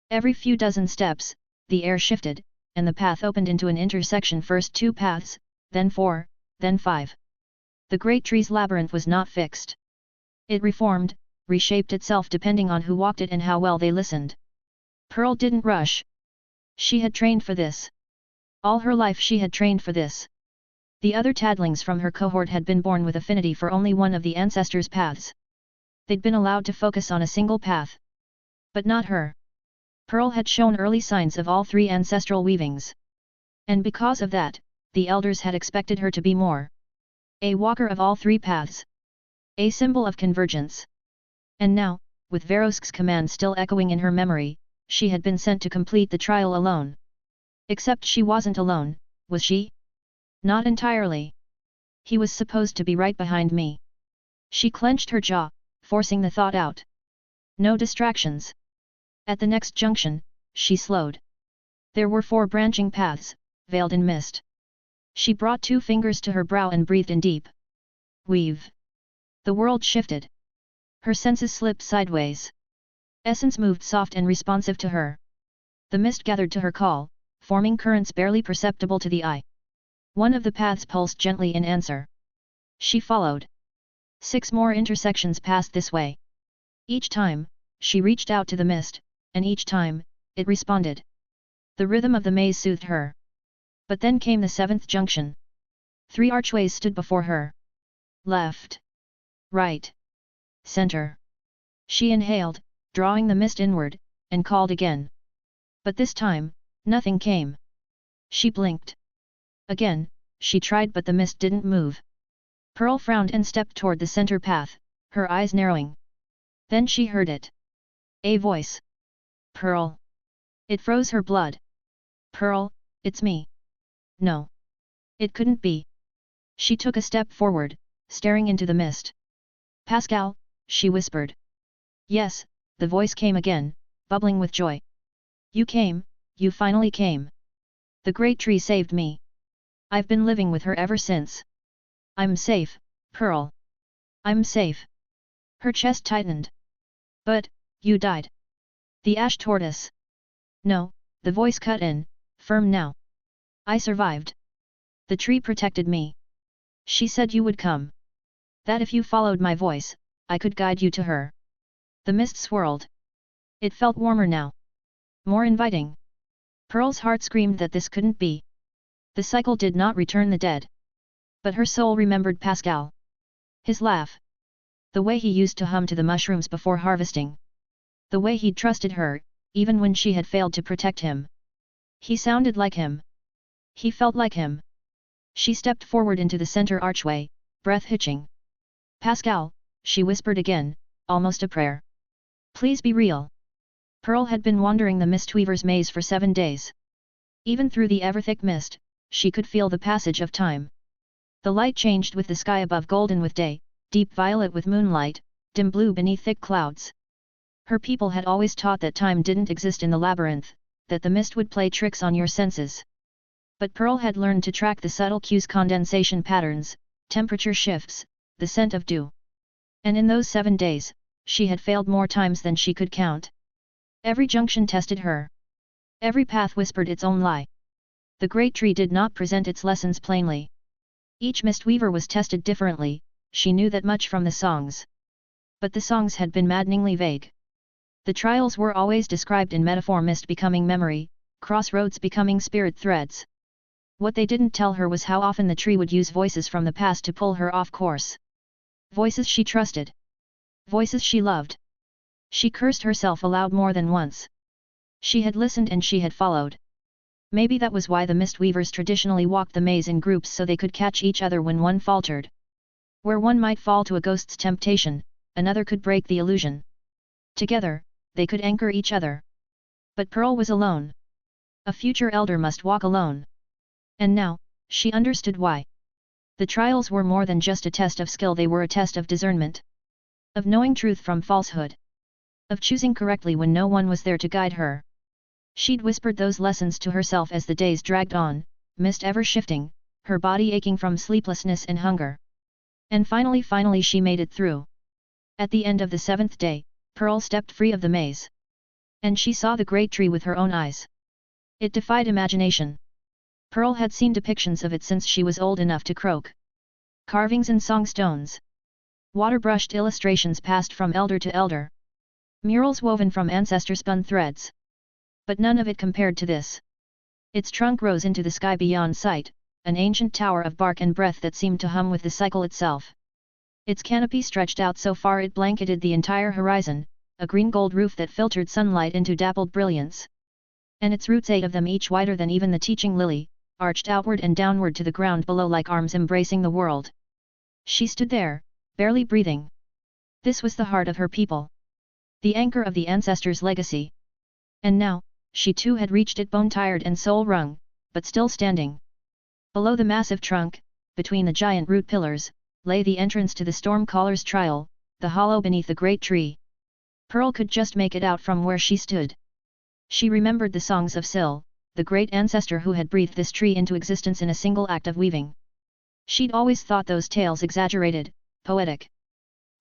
Every few dozen steps, the air shifted, and the path opened into an intersection, first 2 paths, then 4, then 5. The great tree's labyrinth was not fixed. It reformed, reshaped itself depending on who walked it and how well they listened. Pearl didn't rush. She had trained for this. All her life she had trained for this. The other tadlings from her cohort had been born with affinity for only one of the ancestors' paths. They'd been allowed to focus on a single path. But not her. Pearl had shown early signs of all 3 ancestral weavings. And because of that, the elders had expected her to be more. A walker of all 3 paths. A symbol of convergence. And now, with Verosk's command still echoing in her memory, she had been sent to complete the trial alone. Except she wasn't alone, was she? Not entirely. He was supposed to be right behind me. She clenched her jaw, forcing the thought out. No distractions. At the next junction, she slowed. There were 4 branching paths, veiled in mist. She brought 2 fingers to her brow and breathed in deep. Weave. The world shifted. Her senses slipped sideways. Essence moved soft and responsive to her. The mist gathered to her call, forming currents barely perceptible to the eye. One of the paths pulsed gently in answer. She followed. 6 more intersections passed this way. Each time, she reached out to the mist, and each time, it responded. The rhythm of the maze soothed her. But then came the 7th junction. 3 archways stood before her. Left. Right. Center. She inhaled, drawing the mist inward, and called again. But this time, nothing came. She blinked. Again, she tried, but the mist didn't move. Pearl frowned and stepped toward the center path, her eyes narrowing. Then she heard it. A voice. Pearl. It froze her blood. Pearl, it's me. No. It couldn't be. She took a step forward, staring into the mist. Pascal, she whispered. Yes, the voice came again, bubbling with joy. You came, you finally came. The great tree saved me. I've been living with her ever since. I'm safe, Pearl. I'm safe. Her chest tightened. But, you died. The ash tortoise. No, the voice cut in, firm now. I survived. The tree protected me. She said you would come. That if you followed my voice, I could guide you to her. The mist swirled. It felt warmer now. More inviting. Pearl's heart screamed that this couldn't be. The cycle did not return the dead. But her soul remembered Pascal. His laugh. The way he used to hum to the mushrooms before harvesting. The way he'd trusted her, even when she had failed to protect him. He sounded like him. He felt like him. She stepped forward into the center archway, breath hitching. Pascal, she whispered again, almost a prayer. Please be real. Pearl had been wandering the Mistweaver's maze for 7 days. Even through the ever-thick mist, she could feel the passage of time. The light changed with the sky above, golden with day, deep violet with moonlight, dim blue beneath thick clouds. Her people had always taught that time didn't exist in the labyrinth, that the mist would play tricks on your senses. But Pearl had learned to track the subtle cues, condensation patterns, temperature shifts, the scent of dew. And in those 7 days, she had failed more times than she could count. Every junction tested her. Every path whispered its own lie. The great tree did not present its lessons plainly. Each mistweaver was tested differently, she knew that much from the songs. But the songs had been maddeningly vague. The trials were always described in metaphor, mist becoming memory, crossroads becoming spirit threads. What they didn't tell her was how often the tree would use voices from the past to pull her off course. Voices she trusted. Voices she loved. She cursed herself aloud more than once. She had listened and she had followed. Maybe that was why the mistweavers traditionally walked the maze in groups, so they could catch each other when one faltered. Where one might fall to a ghost's temptation, another could break the illusion. Together, they could anchor each other. But Pearl was alone. A future elder must walk alone. And now, she understood why. The trials were more than just a test of skill, they were a test of discernment. Of knowing truth from falsehood. Of choosing correctly when no one was there to guide her. She'd whispered those lessons to herself as the days dragged on, mist ever shifting, her body aching from sleeplessness and hunger. And finally she made it through. At the end of the 7th day, Pearl stepped free of the maze. And she saw the great tree with her own eyes. It defied imagination. Pearl had seen depictions of it since she was old enough to croak. Carvings and songstones. Water-brushed illustrations passed from elder to elder. Murals woven from ancestor-spun threads. But none of it compared to this. Its trunk rose into the sky beyond sight, an ancient tower of bark and breath that seemed to hum with the cycle itself. Its canopy stretched out so far it blanketed the entire horizon, a green-gold roof that filtered sunlight into dappled brilliance. And its roots, 8 of them each wider than even the teaching lily, arched outward and downward to the ground below like arms embracing the world. She stood there, barely breathing. This was the heart of her people. The anchor of the ancestors' legacy. And now, she too had reached it, bone-tired and soul-wrung, but still standing. Below the massive trunk, between the giant root pillars, lay the entrance to the Stormcaller's trial, the hollow beneath the great tree. Pearl could just make it out from where she stood. She remembered the songs of Sil, the great ancestor who had breathed this tree into existence in a single act of weaving. She'd always thought those tales exaggerated, poetic.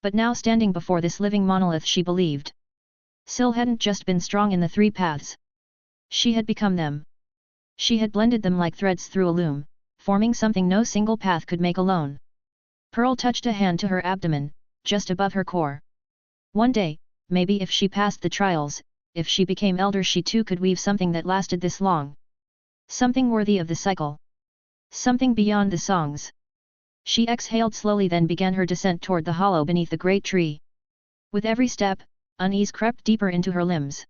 But now, standing before this living monolith, she believed. Sil hadn't just been strong in the 3 paths. She had become them. She had blended them like threads through a loom, forming something no single path could make alone. Pearl touched a hand to her abdomen, just above her core. One day, maybe if she passed the trials, if she became elder, she too could weave something that lasted this long. Something worthy of the cycle. Something beyond the songs. She exhaled slowly, then began her descent toward the hollow beneath the great tree. With every step, unease crept deeper into her limbs.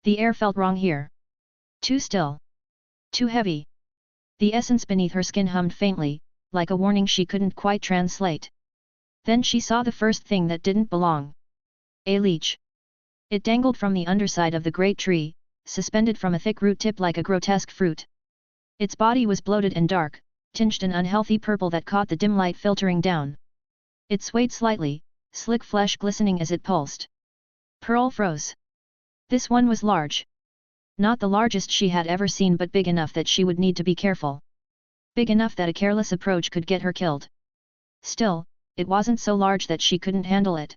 The air felt wrong here. Too still. Too heavy. The essence beneath her skin hummed faintly, like a warning she couldn't quite translate. Then she saw the first thing that didn't belong. A leech. It dangled from the underside of the great tree, suspended from a thick root tip like a grotesque fruit. Its body was bloated and dark, tinged an unhealthy purple that caught the dim light filtering down. It swayed slightly, slick flesh glistening as it pulsed. Pearl froze. This one was large. Not the largest she had ever seen, but big enough that she would need to be careful. Big enough that a careless approach could get her killed. Still, it wasn't so large that she couldn't handle it.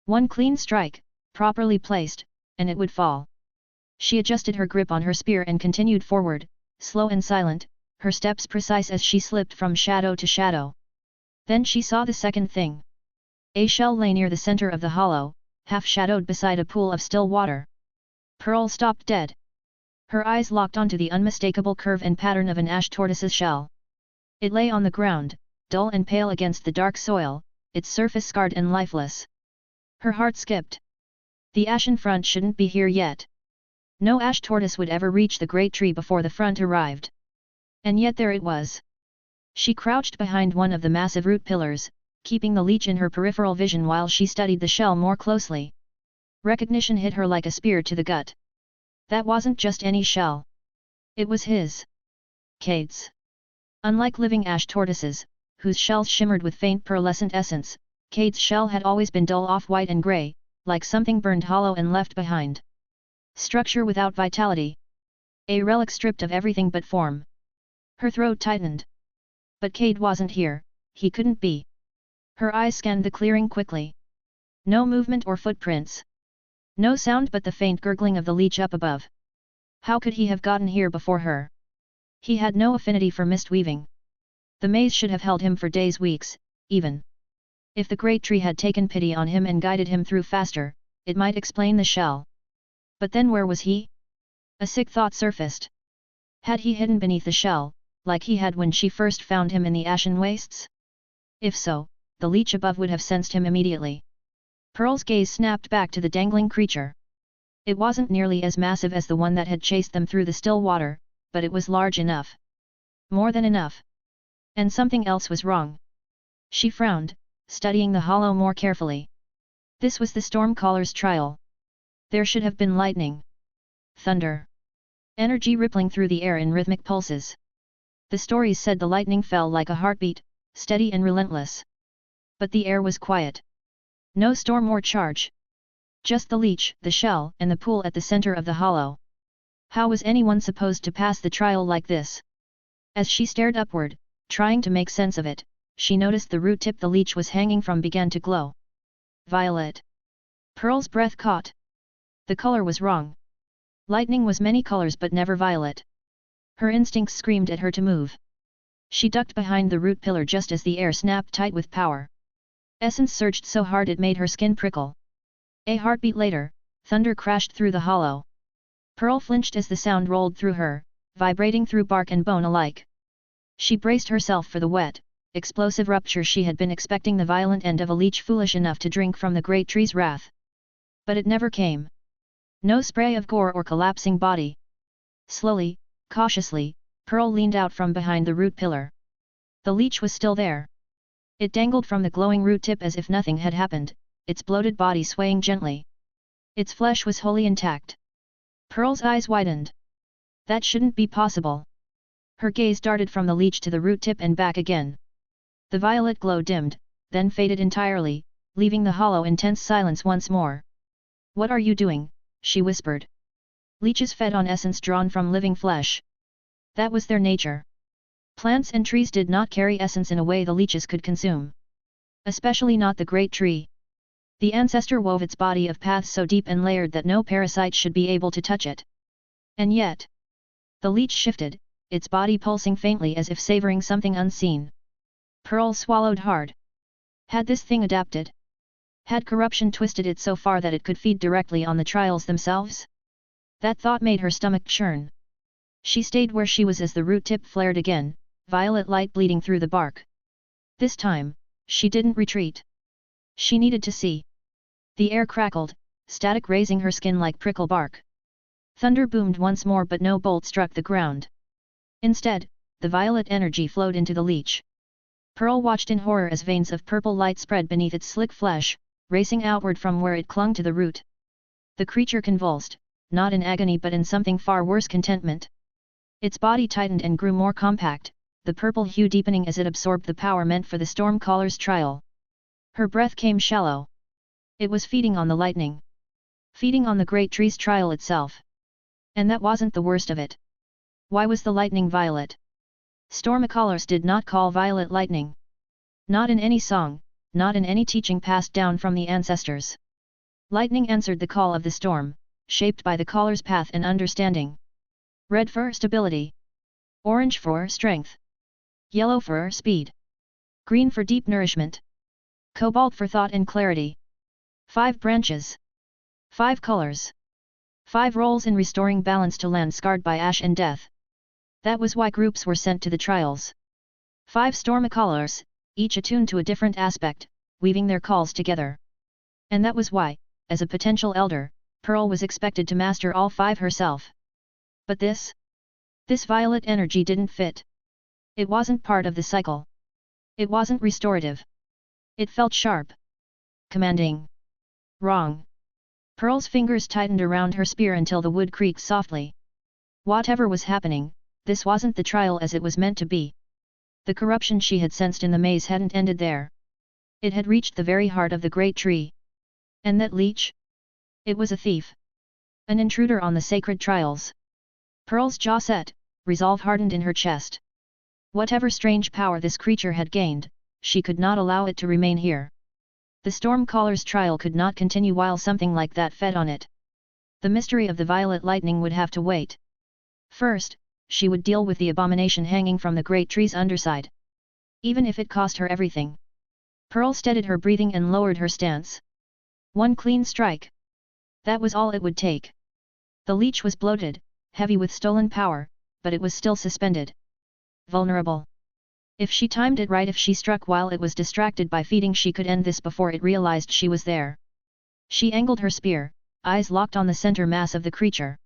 One clean strike, properly placed, and it would fall. She adjusted her grip on her spear and continued forward, slow and silent, her steps precise as she slipped from shadow to shadow. Then she saw the second thing. A shell lay near the center of the hollow, half-shadowed beside a pool of still water. Pearl stopped dead. Her eyes locked onto the unmistakable curve and pattern of an ash tortoise's shell. It lay on the ground, dull and pale against the dark soil, its surface scarred and lifeless. Her heart skipped. The ashen front shouldn't be here yet. No ash tortoise would ever reach the great tree before the front arrived. And yet there it was. She crouched behind one of the massive root pillars, keeping the leech in her peripheral vision while she studied the shell more closely. Recognition hit her like a spear to the gut. That wasn't just any shell. It was his. Cade's. Unlike living ash tortoises, whose shells shimmered with faint pearlescent essence, Cade's shell had always been dull off-white and grey, like something burned hollow and left behind. Structure without vitality. A relic stripped of everything but form. Her throat tightened. But Cade wasn't here, he couldn't be. Her eyes scanned the clearing quickly. No movement or footprints. No sound but the faint gurgling of the leech up above. How could he have gotten here before her? He had no affinity for mist weaving. The maze should have held him for days, weeks, even. If the great tree had taken pity on him and guided him through faster, it might explain the shell. But then where was he? A sick thought surfaced. Had he hidden beneath the shell, like he had when she first found him in the ashen wastes? If so, the leech above would have sensed him immediately. Pearl's gaze snapped back to the dangling creature. It wasn't nearly as massive as the one that had chased them through the still water, but it was large enough. More than enough. And something else was wrong. She frowned, studying the hollow more carefully. This was the Stormcaller's trial. There should have been lightning. Thunder. Energy rippling through the air in rhythmic pulses. The stories said the lightning fell like a heartbeat, steady and relentless. But the air was quiet. No storm or charge. Just the leech, the shell, and the pool at the center of the hollow. How was anyone supposed to pass the trial like this? As she stared upward, trying to make sense of it, she noticed the root tip the leech was hanging from began to glow. Violet. Pearl's breath caught. The color was wrong. Lightning was many colors but never violet. Her instincts screamed at her to move. She ducked behind the root pillar just as the air snapped tight with power. Essence surged so hard it made her skin prickle. A heartbeat later, thunder crashed through the hollow. Pearl flinched as the sound rolled through her, vibrating through bark and bone alike. She braced herself for the wet, explosive rupture she had been expecting, the violent end of a leech foolish enough to drink from the great tree's wrath. But it never came. No spray of gore or collapsing body. Slowly, cautiously, Pearl leaned out from behind the root pillar. The leech was still there. It dangled from the glowing root tip as if nothing had happened, its bloated body swaying gently. Its flesh was wholly intact. Pearl's eyes widened. That shouldn't be possible. Her gaze darted from the leech to the root tip and back again. The violet glow dimmed, then faded entirely, leaving the hollow in tense silence once more. "What are you doing?" she whispered. Leeches fed on essence drawn from living flesh. That was their nature. Plants and trees did not carry essence in a way the leeches could consume. Especially not the great tree. The ancestor wove its body of paths so deep and layered that no parasite should be able to touch it. And yet, the leech shifted, its body pulsing faintly as if savoring something unseen. Pearl swallowed hard. Had this thing adapted? Had corruption twisted it so far that it could feed directly on the trials themselves? That thought made her stomach churn. She stayed where she was as the root tip flared again, violet light bleeding through the bark. This time, she didn't retreat. She needed to see. The air crackled, static raising her skin like prickle bark. Thunder boomed once more but no bolt struck the ground. Instead, the violet energy flowed into the leech. Pearl watched in horror as veins of purple light spread beneath its slick flesh, racing outward from where it clung to the root. The creature convulsed, not in agony but in something far worse, contentment. Its body tightened and grew more compact, the purple hue deepening as it absorbed the power meant for the Stormcaller's trial. Her breath came shallow. It was feeding on the lightning. Feeding on the great tree's trial itself. And that wasn't the worst of it. Why was the lightning violet? Stormcallers did not call violet lightning. Not in any song, not in any teaching passed down from the ancestors. Lightning answered the call of the storm, shaped by the caller's path and understanding. Red for stability. Orange for strength. Yellow for speed. Green for deep nourishment. Cobalt for thought and clarity. 5 branches. 5 colors. 5 roles in restoring balance to land scarred by ash and death. That was why groups were sent to the trials. 5 Stormcallers, each attuned to a different aspect, weaving their calls together. And that was why, as a potential elder, Pearl was expected to master all 5 herself. But this violet energy didn't fit. It wasn't part of the cycle. It wasn't restorative. It felt sharp. Commanding. Wrong. Pearl's fingers tightened around her spear until the wood creaked softly. Whatever was happening, this wasn't the trial as it was meant to be. The corruption she had sensed in the maze hadn't ended there. It had reached the very heart of the great tree. And that leech? It was a thief. An intruder on the sacred trials. Pearl's jaw set, resolve hardened in her chest. Whatever strange power this creature had gained, she could not allow it to remain here. The Stormcaller's trial could not continue while something like that fed on it. The mystery of the violet lightning would have to wait. First, she would deal with the abomination hanging from the great tree's underside. Even if it cost her everything. Pearl steadied her breathing and lowered her stance. One clean strike. That was all it would take. The leech was bloated, heavy with stolen power, but it was still suspended. Vulnerable. If she timed it right, if she struck while it was distracted by feeding, she could end this before it realized she was there. She angled her spear, eyes locked on the center mass of the creature.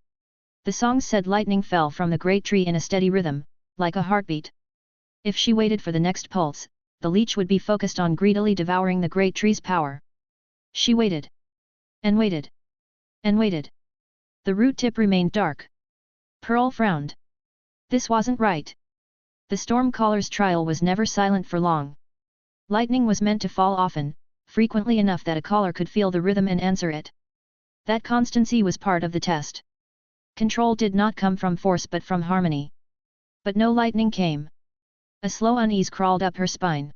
The song said lightning fell from the great tree in a steady rhythm, like a heartbeat. If she waited for the next pulse, the leech would be focused on greedily devouring the great tree's power. She waited. And waited. And waited. The root tip remained dark. Pearl frowned. This wasn't right. The Stormcaller's trial was never silent for long. Lightning was meant to fall often, frequently enough that a caller could feel the rhythm and answer it. That constancy was part of the test. Control did not come from force but from harmony. But no lightning came. A slow unease crawled up her spine.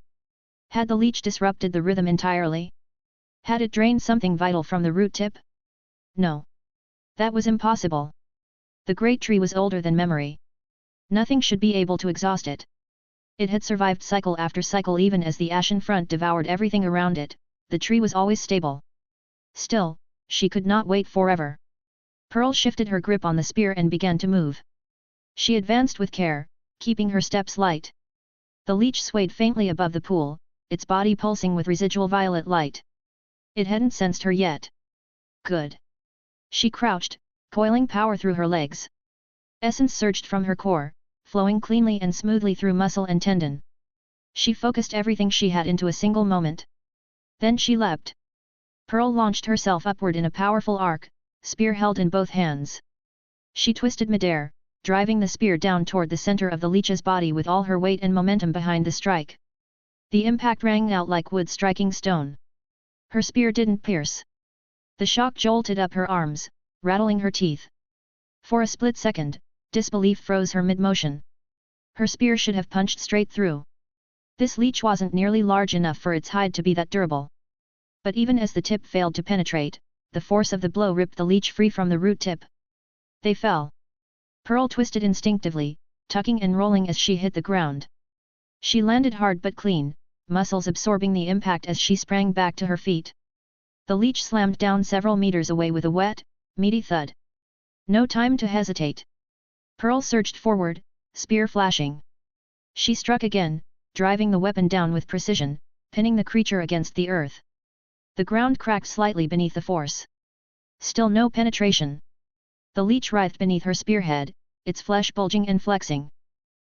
Had the leech disrupted the rhythm entirely? Had it drained something vital from the root tip? No. That was impossible. The great tree was older than memory. Nothing should be able to exhaust it. It had survived cycle after cycle. Even as the ashen front devoured everything around it, the tree was always stable. Still, she could not wait forever. Pearl shifted her grip on the spear and began to move. She advanced with care, keeping her steps light. The leech swayed faintly above the pool, its body pulsing with residual violet light. It hadn't sensed her yet. Good. She crouched, coiling power through her legs. Essence surged from her core, flowing cleanly and smoothly through muscle and tendon. She focused everything she had into a single moment. Then she leapt. Pearl launched herself upward in a powerful arc, spear held in both hands. She twisted midair, driving the spear down toward the center of the leech's body with all her weight and momentum behind the strike. The impact rang out like wood striking stone. Her spear didn't pierce. The shock jolted up her arms, rattling her teeth. For a split second, disbelief froze her mid-motion. Her spear should have punched straight through. This leech wasn't nearly large enough for its hide to be that durable. But even as the tip failed to penetrate, the force of the blow ripped the leech free from the root tip. They fell. Pearl twisted instinctively, tucking and rolling as she hit the ground. She landed hard but clean, muscles absorbing the impact as she sprang back to her feet. The leech slammed down several meters away with a wet, meaty thud. No time to hesitate. Pearl surged forward, spear flashing. She struck again, driving the weapon down with precision, pinning the creature against the earth. The ground cracked slightly beneath the force. Still no penetration. The leech writhed beneath her spearhead, its flesh bulging and flexing.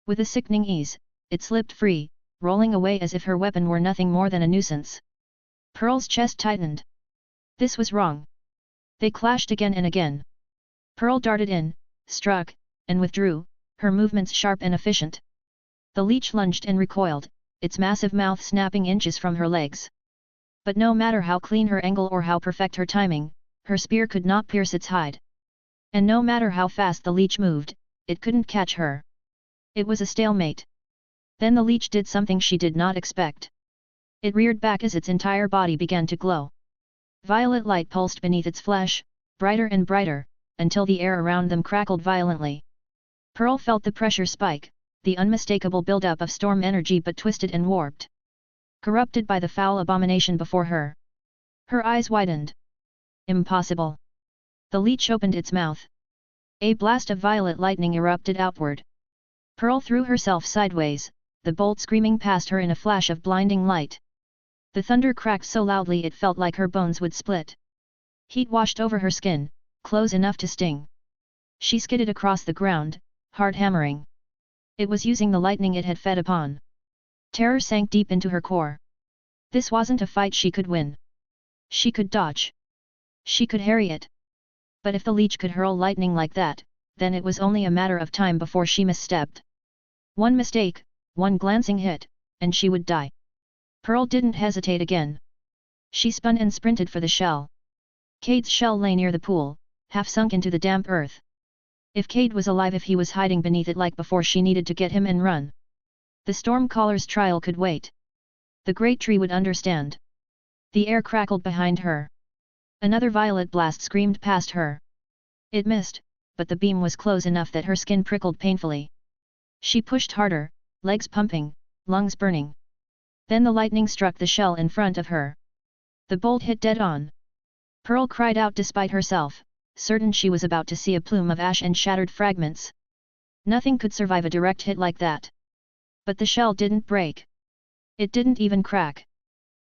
With a sickening ease, it slipped free, rolling away as if her weapon were nothing more than a nuisance. Pearl's chest tightened. This was wrong. They clashed again and again. Pearl darted in, struck, and withdrew, her movements sharp and efficient. The leech lunged and recoiled, its massive mouth snapping inches from her legs. But no matter how clean her angle or how perfect her timing, her spear could not pierce its hide. And no matter how fast the leech moved, it couldn't catch her. It was a stalemate. Then the leech did something she did not expect. It reared back as its entire body began to glow. Violet light pulsed beneath its flesh, brighter and brighter, until the air around them crackled violently. Pearl felt the pressure spike, the unmistakable buildup of storm energy, but twisted and warped. Corrupted by the foul abomination before her. Her eyes widened. Impossible. The leech opened its mouth. A blast of violet lightning erupted outward. Pearl threw herself sideways, the bolt screaming past her in a flash of blinding light. The thunder cracked so loudly it felt like her bones would split. Heat washed over her skin, close enough to sting. She skidded across the ground, heart hammering. It was using the lightning it had fed upon. Terror sank deep into her core. This wasn't a fight she could win. She could dodge. She could harry it. But if the leech could hurl lightning like that, then it was only a matter of time before she misstepped. One mistake, one glancing hit, and she would die. Pearl didn't hesitate again. She spun and sprinted for the shell. Cade's shell lay near the pool, half sunk into the damp earth. If Cade was alive, if he was hiding beneath it like before, she needed to get him and run. The Stormcaller's trial could wait. The great tree would understand. The air crackled behind her. Another violet blast screamed past her. It missed, but the beam was close enough that her skin prickled painfully. She pushed harder, legs pumping, lungs burning. Then the lightning struck the shell in front of her. The bolt hit dead on. Pearl cried out despite herself, certain she was about to see a plume of ash and shattered fragments. Nothing could survive a direct hit like that. But the shell didn't break. It didn't even crack.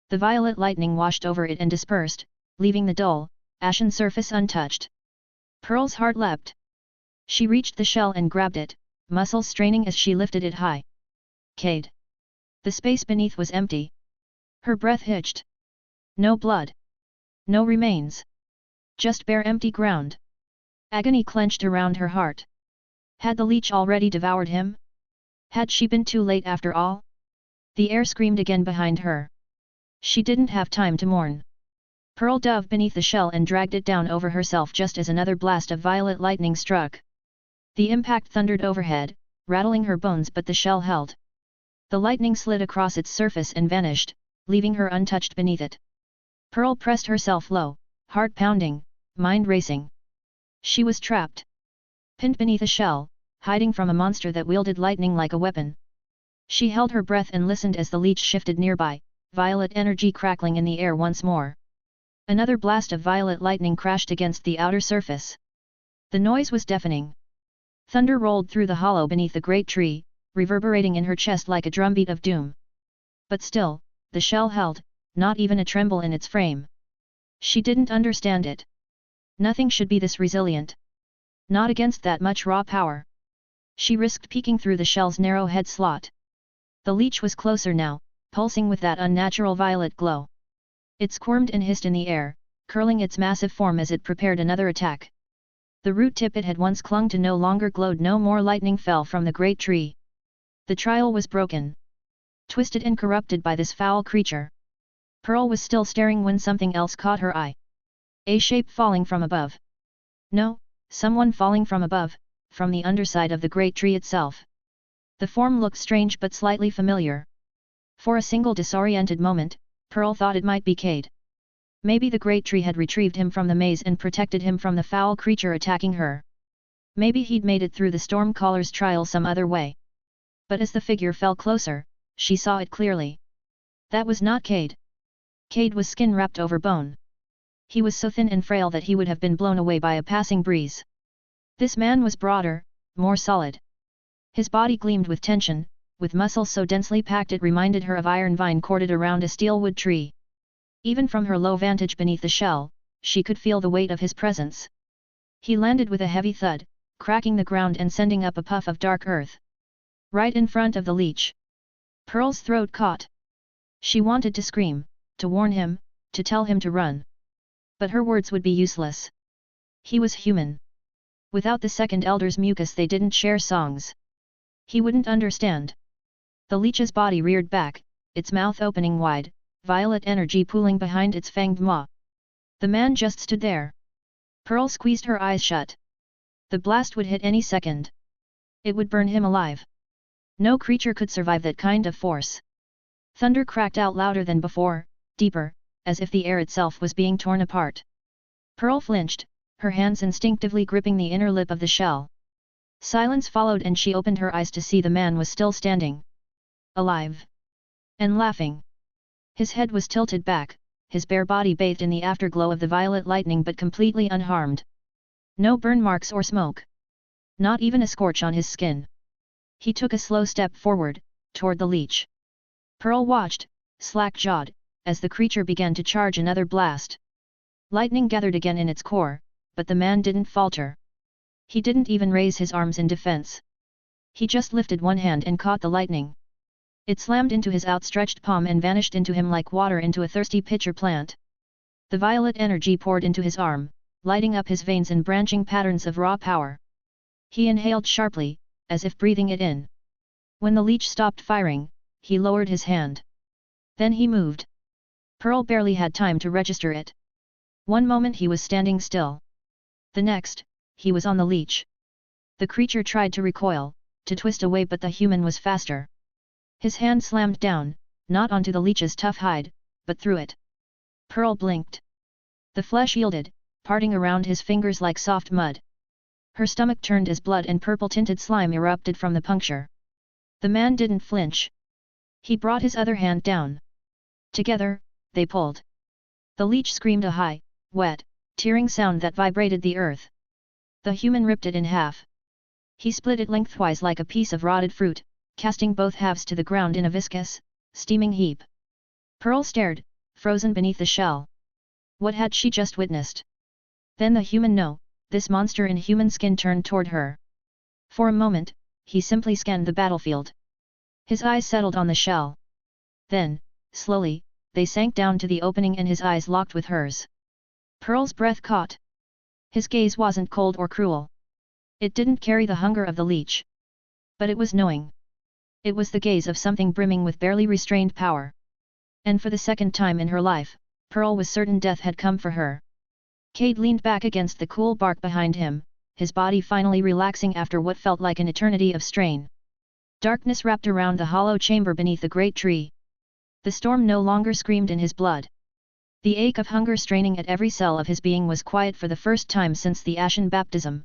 The violet lightning washed over it and dispersed, leaving the dull, ashen surface untouched. Pearl's heart leapt. She reached the shell and grabbed it, muscles straining as she lifted it high. Cade. The space beneath was empty. Her breath hitched. No blood. No remains. Just bare empty ground. Agony clenched around her heart. Had the leech already devoured him? Had she been too late after all? The air screamed again behind her. She didn't have time to mourn. Pearl dove beneath the shell and dragged it down over herself just as another blast of violet lightning struck. The impact thundered overhead, rattling her bones, but the shell held. The lightning slid across its surface and vanished, leaving her untouched beneath it. Pearl pressed herself low, heart pounding, mind racing. She was trapped. Pinned beneath a shell, hiding from a monster that wielded lightning like a weapon. She held her breath and listened as the leech shifted nearby, violet energy crackling in the air once more. Another blast of violet lightning crashed against the outer surface. The noise was deafening. Thunder rolled through the hollow beneath the great tree, reverberating in her chest like a drumbeat of doom. But still, the shell held, not even a tremble in its frame. She didn't understand it. Nothing should be this resilient. Not against that much raw power. She risked peeking through the shell's narrow head slot. The leech was closer now, pulsing with that unnatural violet glow. It squirmed and hissed in the air, curling its massive form as it prepared another attack. The root tip it had once clung to no longer glowed. No more lightning fell from the great tree. The trial was broken. Twisted and corrupted by this foul creature. Pearl was still staring when something else caught her eye. A shape falling from above. No, someone falling from above, from the underside of the great tree itself. The form looked strange but slightly familiar. For a single disoriented moment, Pearl thought it might be Cade. Maybe the great tree had retrieved him from the maze and protected him from the foul creature attacking her. Maybe he'd made it through the Stormcaller's trial some other way. But as the figure fell closer, she saw it clearly. That was not Cade. Cade was skin wrapped over bone. He was so thin and frail that he would have been blown away by a passing breeze. This man was broader, more solid. His body gleamed with tension, with muscles so densely packed it reminded her of iron vine corded around a steelwood tree. Even from her low vantage beneath the shell, she could feel the weight of his presence. He landed with a heavy thud, cracking the ground and sending up a puff of dark earth. Right in front of the leech. Pearl's throat caught. She wanted to scream, to warn him, to tell him to run. But her words would be useless. He was human. Without the second elder's mucus they didn't share songs. He wouldn't understand. The leech's body reared back, its mouth opening wide, violet energy pooling behind its fanged maw. The man just stood there. Pearl squeezed her eyes shut. The blast would hit any second. It would burn him alive. No creature could survive that kind of force. Thunder cracked out louder than before, deeper, as if the air itself was being torn apart. Pearl flinched, her hands instinctively gripping the inner lip of the shell. Silence followed and she opened her eyes to see the man was still standing. Alive. And laughing. His head was tilted back, his bare body bathed in the afterglow of the violet lightning but completely unharmed. No burn marks or smoke. Not even a scorch on his skin. He took a slow step forward, toward the leech. Pearl watched, slack-jawed, as the creature began to charge another blast. Lightning gathered again in its core, but the man didn't falter. He didn't even raise his arms in defense. He just lifted one hand and caught the lightning. It slammed into his outstretched palm and vanished into him like water into a thirsty pitcher plant. The violet energy poured into his arm, lighting up his veins in branching patterns of raw power. He inhaled sharply, as if breathing it in. When the leech stopped firing, he lowered his hand. Then he moved. Pearl barely had time to register it. One moment he was standing still. The next, he was on the leech. The creature tried to recoil, to twist away, but the human was faster. His hand slammed down, not onto the leech's tough hide, but through it. Pearl blinked. The flesh yielded, parting around his fingers like soft mud. Her stomach turned as blood and purple-tinted slime erupted from the puncture. The man didn't flinch. He brought his other hand down. Together, they pulled. The leech screamed a high, wet, tearing sound that vibrated the earth. The human ripped it in half. He split it lengthwise like a piece of rotted fruit, casting both halves to the ground in a viscous, steaming heap. Pearl stared, frozen beneath the shell. What had she just witnessed? Then the human this monster in human skin turned toward her. For a moment, he simply scanned the battlefield. His eyes settled on the shell. Then, slowly, they sank down to the opening and his eyes locked with hers. Pearl's breath caught. His gaze wasn't cold or cruel. It didn't carry the hunger of the leech. But it was knowing. It was the gaze of something brimming with barely restrained power. And for the second time in her life, Pearl was certain death had come for her. Cade leaned back against the cool bark behind him, his body finally relaxing after what felt like an eternity of strain. Darkness wrapped around the hollow chamber beneath the great tree. The storm no longer screamed in his blood. The ache of hunger straining at every cell of his being was quiet for the first time since the ashen baptism.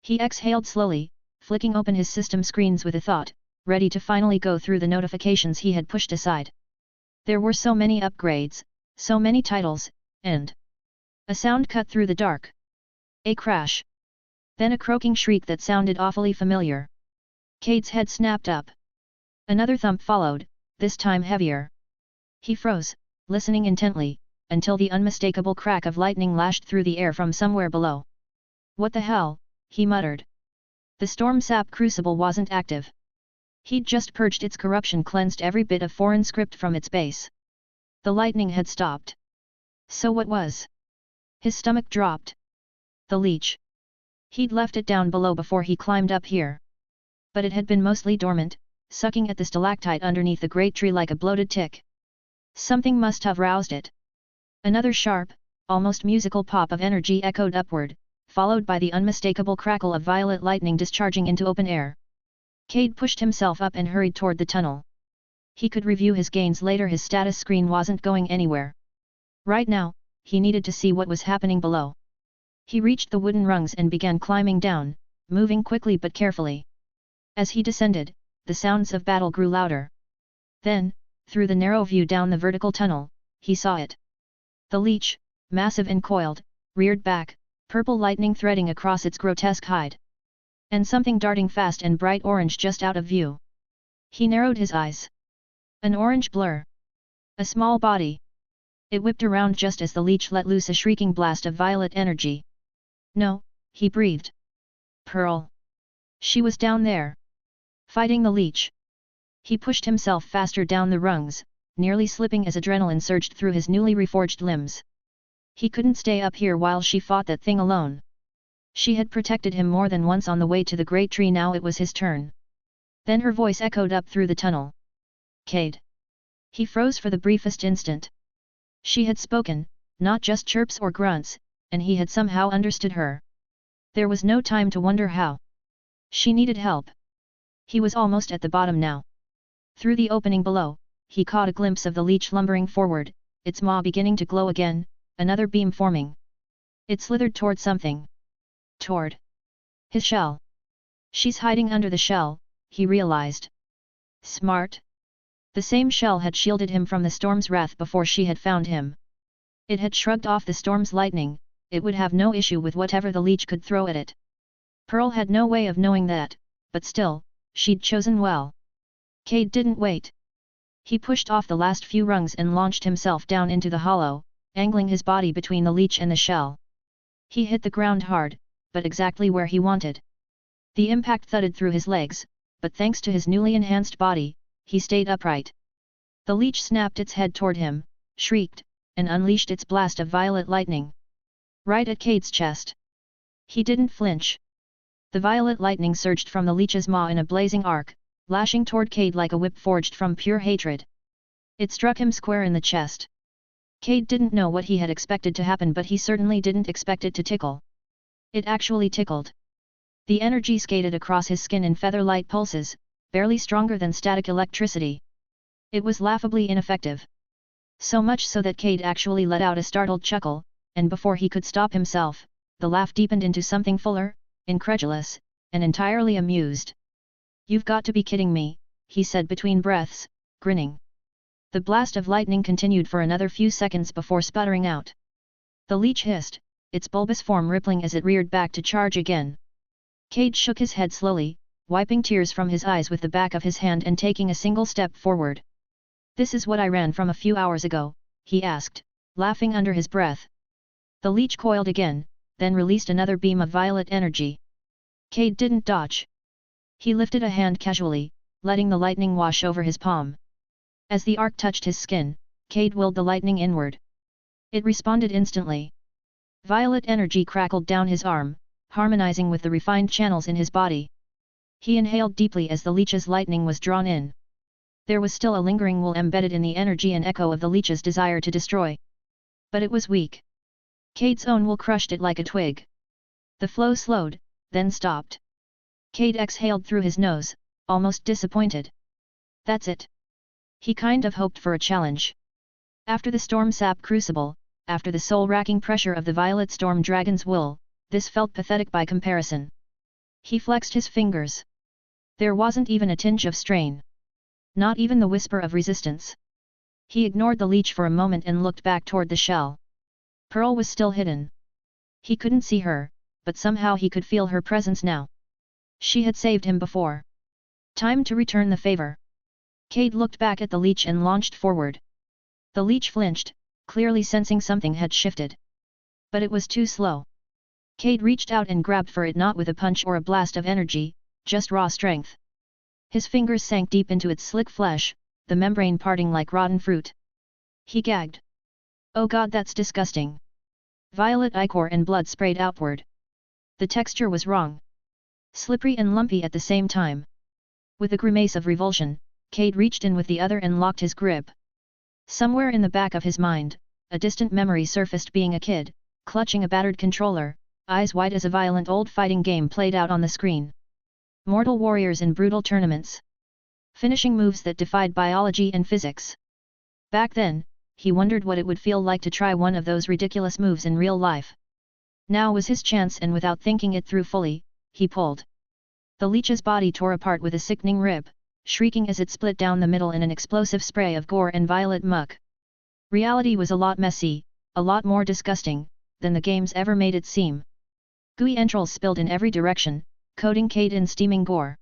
He exhaled slowly, flicking open his system screens with a thought, ready to finally go through the notifications he had pushed aside. There were so many upgrades, so many titles, and a sound cut through the dark. A crash. Then a croaking shriek that sounded awfully familiar. Cade's head snapped up. Another thump followed, this time heavier. He froze, listening intently, until the unmistakable crack of lightning lashed through the air from somewhere below. What the hell, he muttered. The storm sap crucible wasn't active. He'd just purged its corruption, cleansed every bit of foreign script from its base. The lightning had stopped. So what was? His stomach dropped. The leech. He'd left it down below before he climbed up here. But it had been mostly dormant, sucking at the stalactite underneath the great tree like a bloated tick. Something must have roused it. Another sharp, almost musical pop of energy echoed upward, followed by the unmistakable crackle of violet lightning discharging into open air. Cade pushed himself up and hurried toward the tunnel. He could review his gains later. His status screen wasn't going anywhere. Right now, he needed to see what was happening below. He reached the wooden rungs and began climbing down, moving quickly but carefully. As he descended, the sounds of battle grew louder. Then, through the narrow view down the vertical tunnel, he saw it. The leech, massive and coiled, reared back, purple lightning threading across its grotesque hide. And something darting fast and bright orange just out of view. He narrowed his eyes. An orange blur. A small body. It whipped around just as the leech let loose a shrieking blast of violet energy. No, he breathed. Pearl. She was down there. Fighting the leech. He pushed himself faster down the rungs, nearly slipping as adrenaline surged through his newly reforged limbs. He couldn't stay up here while she fought that thing alone. She had protected him more than once on the way to the great tree. Now it was his turn. Then her voice echoed up through the tunnel. Cade. He froze for the briefest instant. She had spoken, not just chirps or grunts, and he had somehow understood her. There was no time to wonder how. She needed help. He was almost at the bottom now. Through the opening below, he caught a glimpse of the leech lumbering forward, its maw beginning to glow again, another beam forming. It slithered toward something. Toward his shell. She's hiding under the shell, he realized. Smart. The same shell had shielded him from the storm's wrath before she had found him. It had shrugged off the storm's lightning, it would have no issue with whatever the leech could throw at it. Pearl had no way of knowing that, but still, she'd chosen well. Cade didn't wait. He pushed off the last few rungs and launched himself down into the hollow, angling his body between the leech and the shell. He hit the ground hard, but exactly where he wanted. The impact thudded through his legs, but thanks to his newly enhanced body, he stayed upright. The leech snapped its head toward him, shrieked, and unleashed its blast of violet lightning. Right at Cade's chest. He didn't flinch. The violet lightning surged from the leech's maw in a blazing arc, lashing toward Cade like a whip forged from pure hatred. It struck him square in the chest. Cade didn't know what he had expected to happen, but he certainly didn't expect it to tickle. It actually tickled. The energy skated across his skin in feather-light pulses, barely stronger than static electricity. It was laughably ineffective. So much so that Cade actually let out a startled chuckle, and before he could stop himself, the laugh deepened into something fuller, incredulous, and entirely amused. "You've got to be kidding me," he said between breaths, grinning. The blast of lightning continued for another few seconds before sputtering out. The leech hissed, its bulbous form rippling as it reared back to charge again. Cade shook his head slowly, wiping tears from his eyes with the back of his hand and taking a single step forward. "This is what I ran from a few hours ago," he asked, laughing under his breath. The leech coiled again, then released another beam of violet energy. Cade didn't dodge. He lifted a hand casually, letting the lightning wash over his palm. As the arc touched his skin, Cade willed the lightning inward. It responded instantly. Violet energy crackled down his arm, harmonizing with the refined channels in his body. He inhaled deeply as the leech's lightning was drawn in. There was still a lingering will embedded in the energy and echo of the leech's desire to destroy. But it was weak. Cade's own will crushed it like a twig. The flow slowed, then stopped. Cade exhaled through his nose, almost disappointed. That's it. He kind of hoped for a challenge. After the storm sap crucible, after the soul-racking pressure of the violet storm dragon's wool, this felt pathetic by comparison. He flexed his fingers. There wasn't even a tinge of strain. Not even the whisper of resistance. He ignored the leech for a moment and looked back toward the shell. Pearl was still hidden. He couldn't see her, but somehow he could feel her presence now. She had saved him before. Time to return the favor. Cade looked back at the leech and launched forward. The leech flinched, clearly sensing something had shifted. But it was too slow. Cade reached out and grabbed for it, not with a punch or a blast of energy, just raw strength. His fingers sank deep into its slick flesh, the membrane parting like rotten fruit. He gagged. "Oh God, that's disgusting." Violet ichor and blood sprayed outward. The texture was wrong. Slippery and lumpy at the same time. With a grimace of revulsion, Cade reached in with the other and locked his grip. Somewhere in the back of his mind, a distant memory surfaced. Being a kid, clutching a battered controller, eyes wide as a violent old fighting game played out on the screen. Mortal warriors in brutal tournaments. Finishing moves that defied biology and physics. Back then, he wondered what it would feel like to try one of those ridiculous moves in real life. Now was his chance, and without thinking it through fully, he pulled. The leech's body tore apart with a sickening rip, shrieking as it split down the middle in an explosive spray of gore and violet muck. Reality was a lot messy, a lot more disgusting, than the games ever made it seem. Gooey entrails spilled in every direction, coating Cade in steaming gore.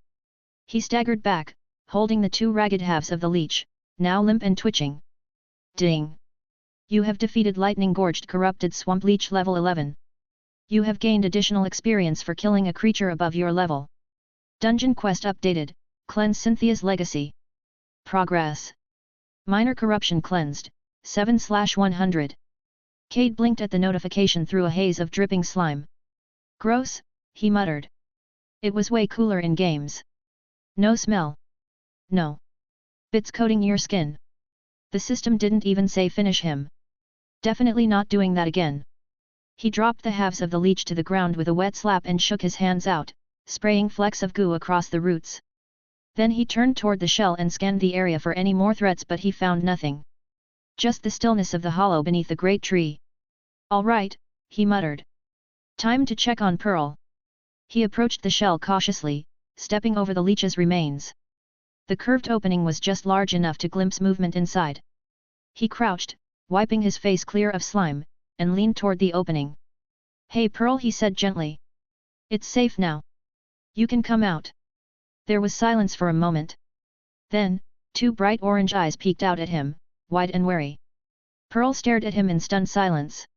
He staggered back, holding the two ragged halves of the leech, now limp and twitching. Ding! You have defeated lightning-gorged corrupted swamp leech level 11. You have gained additional experience for killing a creature above your level. Dungeon quest updated. Cleanse Cynthia's legacy. Progress. Minor corruption cleansed, 7/100. Cade blinked at the notification through a haze of dripping slime. Gross, he muttered. It was way cooler in games. No smell. No. Bits coating your skin. The system didn't even say finish him. Definitely not doing that again. He dropped the halves of the leech to the ground with a wet slap and shook his hands out, spraying flecks of goo across the roots. Then he turned toward the shell and scanned the area for any more threats, but he found nothing. Just the stillness of the hollow beneath the great tree. "All right," he muttered. "Time to check on Pearl." He approached the shell cautiously, stepping over the leech's remains. The curved opening was just large enough to glimpse movement inside. He crouched, wiping his face clear of slime, and leaned toward the opening. "Hey Pearl," he said gently. "It's safe now. You can come out." There was silence for a moment. Then, two bright orange eyes peeked out at him, wide and wary. Pearl stared at him in stunned silence.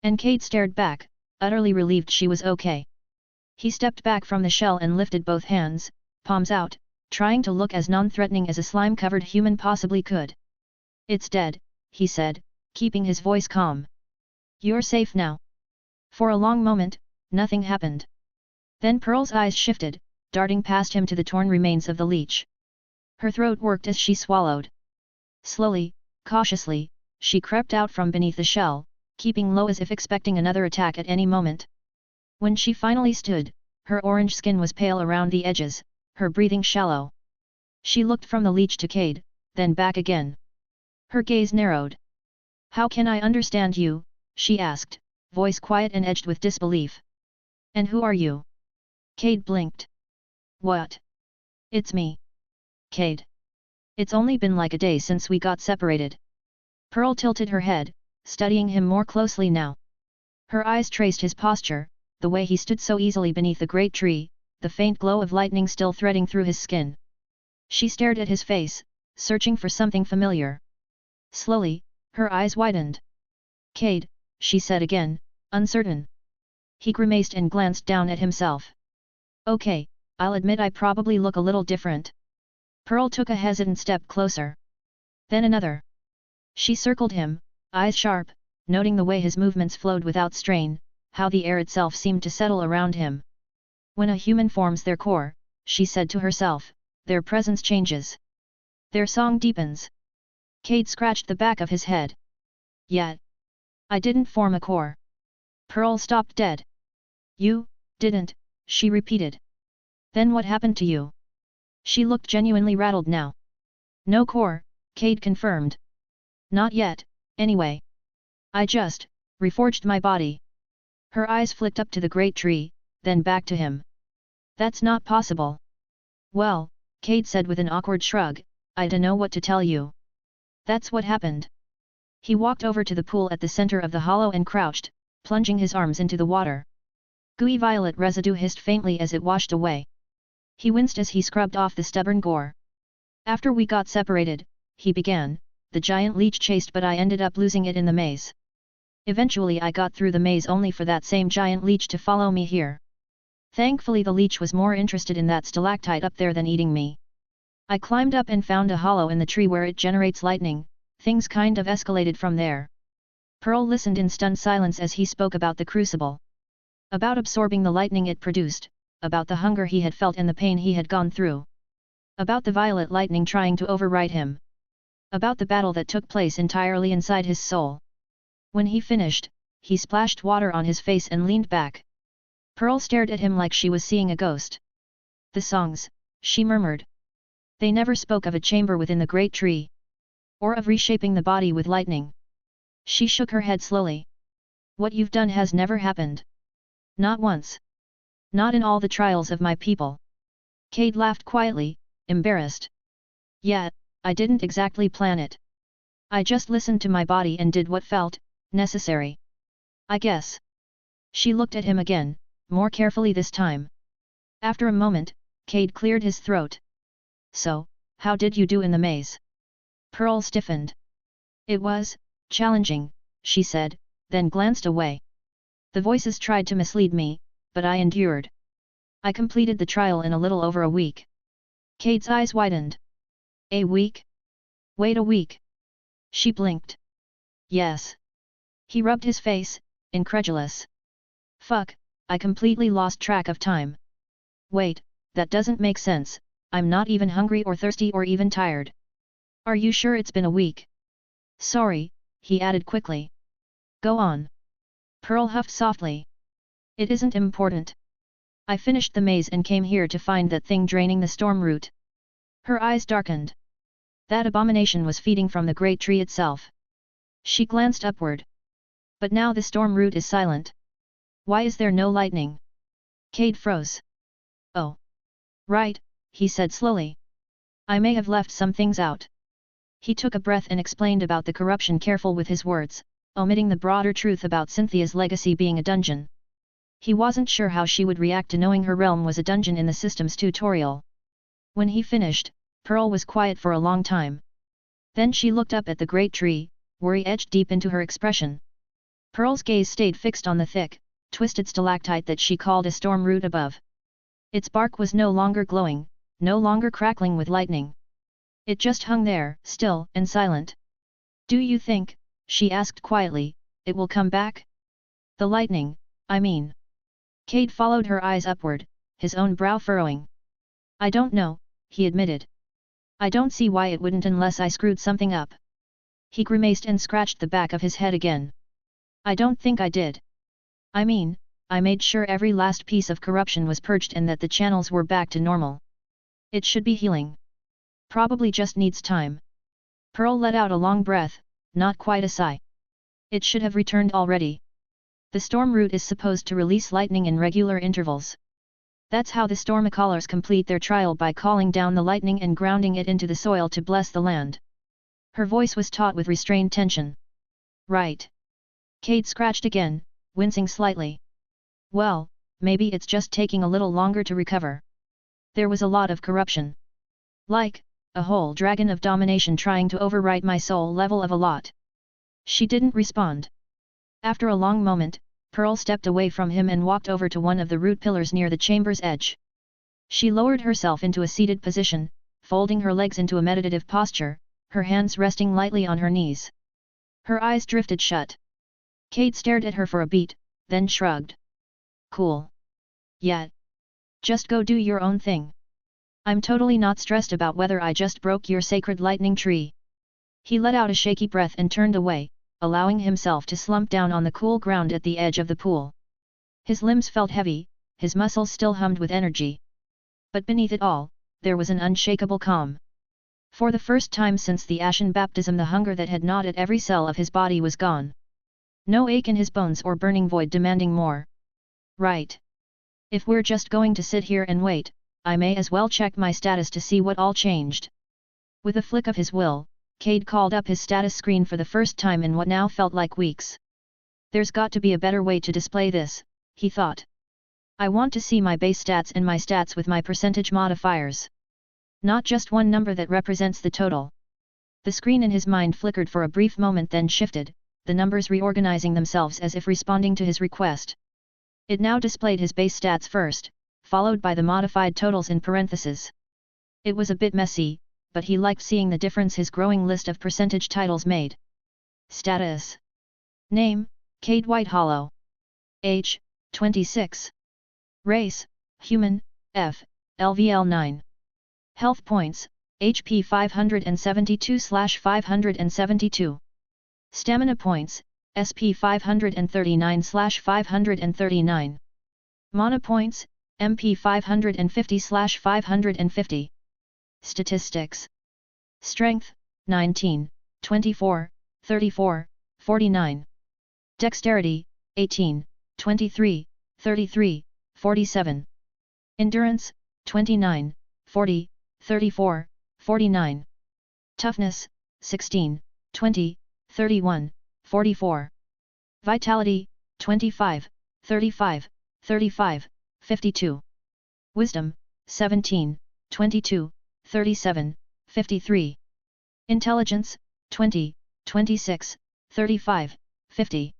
And Cade stared back, utterly relieved she was okay. He stepped back from the shell and lifted both hands, palms out, trying to look as non-threatening as a slime-covered human possibly could. "It's dead," he said, keeping his voice calm. "You're safe now." For a long moment, nothing happened. Then Pearl's eyes shifted, darting past him to the torn remains of the leech. Her throat worked as she swallowed. Slowly, cautiously, she crept out from beneath the shell, keeping low as if expecting another attack at any moment. When she finally stood, her orange skin was pale around the edges, her breathing shallow. She looked from the leech to Cade, then back again. Her gaze narrowed. How can I understand you? She asked, voice quiet and edged with disbelief. And who are you? Cade blinked. What? It's me. Cade. It's only been like a day since we got separated. Pearl tilted her head, studying him more closely now. Her eyes traced his posture, the way he stood so easily beneath the great tree, the faint glow of lightning still threading through his skin. She stared at his face, searching for something familiar. Slowly, her eyes widened. Cade, she said again, uncertain. He grimaced and glanced down at himself. Okay, I'll admit I probably look a little different. Pearl took a hesitant step closer. Then another. She circled him, eyes sharp, noting the way his movements flowed without strain, how the air itself seemed to settle around him. When a human forms their core, she said to herself, their presence changes. Their song deepens. Cade scratched the back of his head. Yet. I didn't form a core. Pearl stopped dead. You, didn't, she repeated. Then what happened to you? She looked genuinely rattled now. No core, Cade confirmed. Not yet, anyway. I just, reforged my body. Her eyes flicked up to the great tree, then back to him. That's not possible. Well, Cade said with an awkward shrug, I don't know what to tell you. That's what happened. He walked over to the pool at the center of the hollow and crouched, plunging his arms into the water. Gooey violet residue hissed faintly as it washed away. He winced as he scrubbed off the stubborn gore. After we got separated, he began, the giant leech chased but I ended up losing it in the maze. Eventually I got through the maze only for that same giant leech to follow me here. Thankfully the leech was more interested in that stalactite up there than eating me. I climbed up and found a hollow in the tree where it generates lightning, things kind of escalated from there. Pearl listened in stunned silence as he spoke about the crucible. About absorbing the lightning it produced, about the hunger he had felt and the pain he had gone through. About the violet lightning trying to override him. About the battle that took place entirely inside his soul. When he finished, he splashed water on his face and leaned back. Pearl stared at him like she was seeing a ghost. The songs, she murmured. They never spoke of a chamber within the great tree. Or of reshaping the body with lightning. She shook her head slowly. What you've done has never happened. Not once. Not in all the trials of my people. Cade laughed quietly, embarrassed. Yeah, I didn't exactly plan it. I just listened to my body and did what felt necessary. I guess. She looked at him again, more carefully this time. After a moment, Cade cleared his throat. So, how did you do in the maze? Pearl stiffened. It was challenging, she said, then glanced away. The voices tried to mislead me, but I endured. I completed the trial in a little over a week. Cade's eyes widened. A week? Wait a week. She blinked. Yes. He rubbed his face, incredulous. Fuck, I completely lost track of time. Wait, that doesn't make sense, I'm not even hungry or thirsty or even tired. Are you sure it's been a week? Sorry, he added quickly. Go on. Pearl huffed softly. It isn't important. I finished the maze and came here to find that thing draining the storm root. Her eyes darkened. That abomination was feeding from the great tree itself. She glanced upward. But now the storm root is silent. Why is there no lightning? Cade froze. Oh. Right, he said slowly. I may have left some things out. He took a breath and explained about the corruption, careful with his words, omitting the broader truth about Cynthia's legacy being a dungeon. He wasn't sure how she would react to knowing her realm was a dungeon in the system's tutorial. When he finished, Pearl was quiet for a long time. Then she looked up at the great tree, worry etched deep into her expression. Pearl's gaze stayed fixed on the thick, twisted stalactite that she called a storm root above. Its bark was no longer glowing, no longer crackling with lightning. It just hung there, still and silent. Do you think, she asked quietly, it will come back? The lightning, I mean. Cade followed her eyes upward, his own brow furrowing. I don't know, he admitted. I don't see why it wouldn't unless I screwed something up. He grimaced and scratched the back of his head again. I don't think I did. I mean, I made sure every last piece of corruption was purged and that the channels were back to normal. It should be healing. Probably just needs time. Pearl let out a long breath, not quite a sigh. It should have returned already. The storm root is supposed to release lightning in regular intervals. That's how the stormcallers complete their trial, by calling down the lightning and grounding it into the soil to bless the land. Her voice was taut with restrained tension. Right. Cade scratched again, wincing slightly. Well, maybe it's just taking a little longer to recover. There was a lot of corruption. Like, a whole dragon of domination trying to overwrite my soul level of a lot. She didn't respond. After a long moment, Pearl stepped away from him and walked over to one of the root pillars near the chamber's edge. She lowered herself into a seated position, folding her legs into a meditative posture, her hands resting lightly on her knees. Her eyes drifted shut. Cade stared at her for a beat, then shrugged. Cool. Yeah. Just go do your own thing. I'm totally not stressed about whether I just broke your sacred lightning tree. He let out a shaky breath and turned away, allowing himself to slump down on the cool ground at the edge of the pool. His limbs felt heavy, his muscles still hummed with energy. But beneath it all, there was an unshakable calm. For the first time since the ashen baptism, the hunger that had gnawed at every cell of his body was gone. No ache in his bones or burning void demanding more. Right. If we're just going to sit here and wait, I may as well check my status to see what all changed. With a flick of his will, Cade called up his status screen for the first time in what now felt like weeks. There's got to be a better way to display this, he thought. I want to see my base stats and my stats with my percentage modifiers. Not just one number that represents the total. The screen in his mind flickered for a brief moment, then shifted, the numbers reorganizing themselves as if responding to his request. It now displayed his base stats first, followed by the modified totals in parentheses. It was a bit messy, but he liked seeing the difference his growing list of percentage titles made. Status. Name, Cade Whitehollow. Age, 26. Race, Human, F, LVL 9. Health points, HP 572/572. Stamina points, SP 539/539. Mana points, MP 550/550. Statistics. Strength, 19, 24, 34, 49. Dexterity, 18, 23, 33, 47. Endurance, 29, 40, 34, 49. Toughness, 16, 20, 31, 44. Vitality, 25, 35, 35, 52. Wisdom, 17, 22, 37, 53. Intelligence, 20, 26, 35, 50.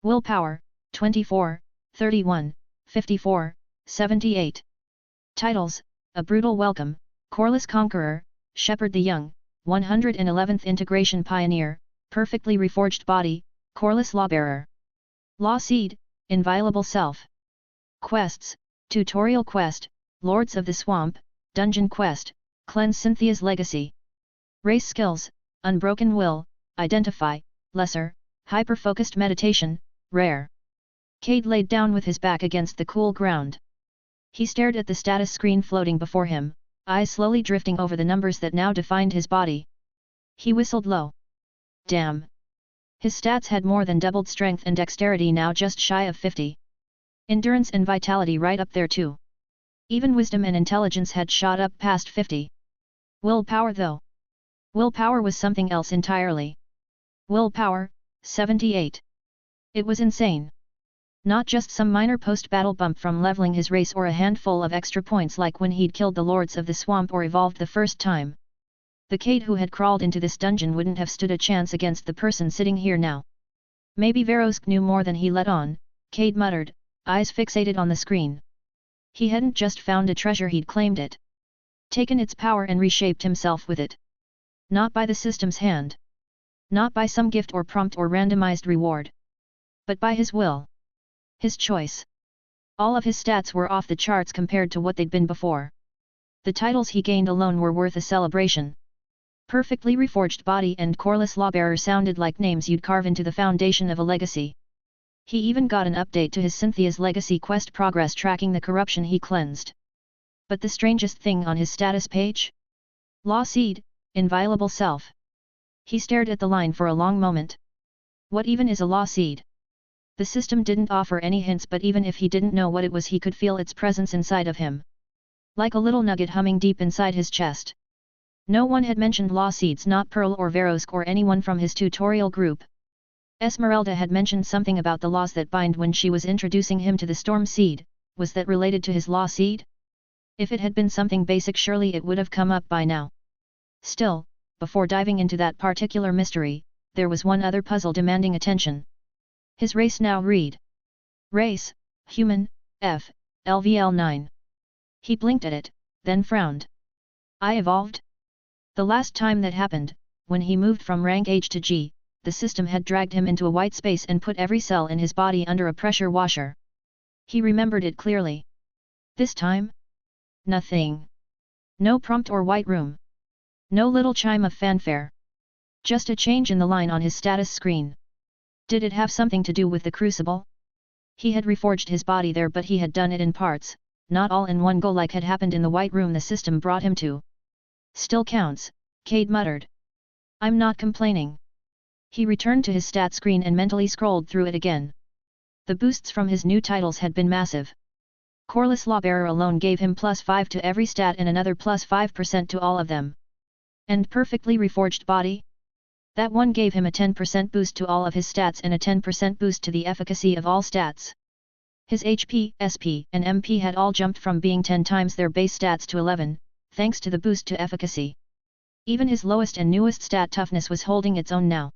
Willpower, 24, 31, 54, 78. Titles, A Brutal Welcome, Coreless Conqueror, Shepherd the Young, 111th Integration Pioneer, Perfectly Reforged Body, Coreless Lawbearer. Law Seed, Inviolable Self. Quests, Tutorial Quest, Lords of the Swamp, Dungeon Quest, Cleanse Cynthia's Legacy. Race Skills, Unbroken Will, Identify, Lesser, Hyper-Focused Meditation, Rare. Cade laid down with his back against the cool ground. He stared at the status screen floating before him, eyes slowly drifting over the numbers that now defined his body. He whistled low. Damn. His stats had more than doubled, strength and dexterity now just shy of 50. Endurance and vitality right up there too. Even wisdom and intelligence had shot up past 50. Willpower though. Willpower was something else entirely. Willpower, 78. It was insane. Not just some minor post-battle bump from leveling his race or a handful of extra points like when he'd killed the Lords of the Swamp or evolved the first time. The Cade who had crawled into this dungeon wouldn't have stood a chance against the person sitting here now. Maybe Verosk knew more than he let on, Cade muttered, eyes fixated on the screen. He hadn't just found a treasure, he'd claimed it. Taken its power and reshaped himself with it. Not by the system's hand. Not by some gift or prompt or randomized reward. But by his will. His choice. All of his stats were off the charts compared to what they'd been before. The titles he gained alone were worth a celebration. Perfectly Reforged Body and Coreless Lawbearer sounded like names you'd carve into the foundation of a legacy. He even got an update to his Cynthia's Legacy quest progress tracking the corruption he cleansed. But the strangest thing on his status page? Law Seed, Inviolable Self. He stared at the line for a long moment. What even is a law seed? The system didn't offer any hints, but even if he didn't know what it was, he could feel its presence inside of him. Like a little nugget humming deep inside his chest. No one had mentioned law seeds, not Pearl or Verosk or anyone from his tutorial group. Esmeralda had mentioned something about the laws that bind when she was introducing him to the storm seed. Was that related to his law seed? If it had been something basic, surely it would have come up by now. Still, before diving into that particular mystery, there was one other puzzle demanding attention. His race now read. Race, human, F, LVL 9. He blinked at it, then frowned. I evolved? The last time that happened, when he moved from rank H to G, the system had dragged him into a white space and put every cell in his body under a pressure washer. He remembered it clearly. This time? Nothing. No prompt or white room. No little chime of fanfare. Just a change in the line on his status screen. Did it have something to do with the crucible? He had reforged his body there, but he had done it in parts, not all in one go like had happened in the white room the system brought him to. Still counts, Cade muttered. I'm not complaining. He returned to his stat screen and mentally scrolled through it again. The boosts from his new titles had been massive. Coreless Lawbearer alone gave him +5 to every stat and another +5% to all of them. And Perfectly Reforged Body? That one gave him a 10% boost to all of his stats and a 10% boost to the efficacy of all stats. His HP, SP, and MP had all jumped from being 10 times their base stats to 11, thanks to the boost to efficacy. Even his lowest and newest stat toughness was holding its own now.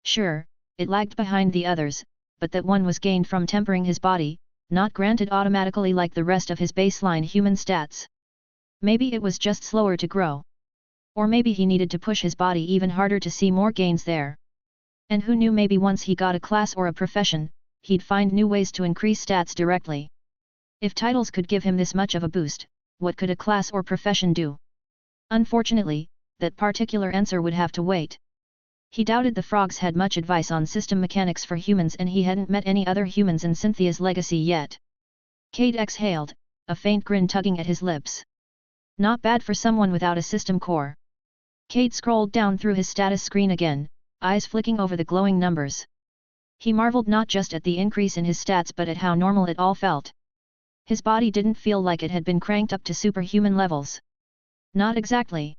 Sure, it lagged behind the others, but that one was gained from tempering his body, not granted automatically like the rest of his baseline human stats. Maybe it was just slower to grow. Or maybe he needed to push his body even harder to see more gains there. And who knew, maybe once he got a class or a profession, he'd find new ways to increase stats directly. If titles could give him this much of a boost, what could a class or profession do? Unfortunately, that particular answer would have to wait. He doubted the frogs had much advice on system mechanics for humans, and he hadn't met any other humans in Cynthia's legacy yet. Cade exhaled, a faint grin tugging at his lips. Not bad for someone without a system core. Cade scrolled down through his status screen again, eyes flicking over the glowing numbers. He marveled not just at the increase in his stats but at how normal it all felt. His body didn't feel like it had been cranked up to superhuman levels. Not exactly.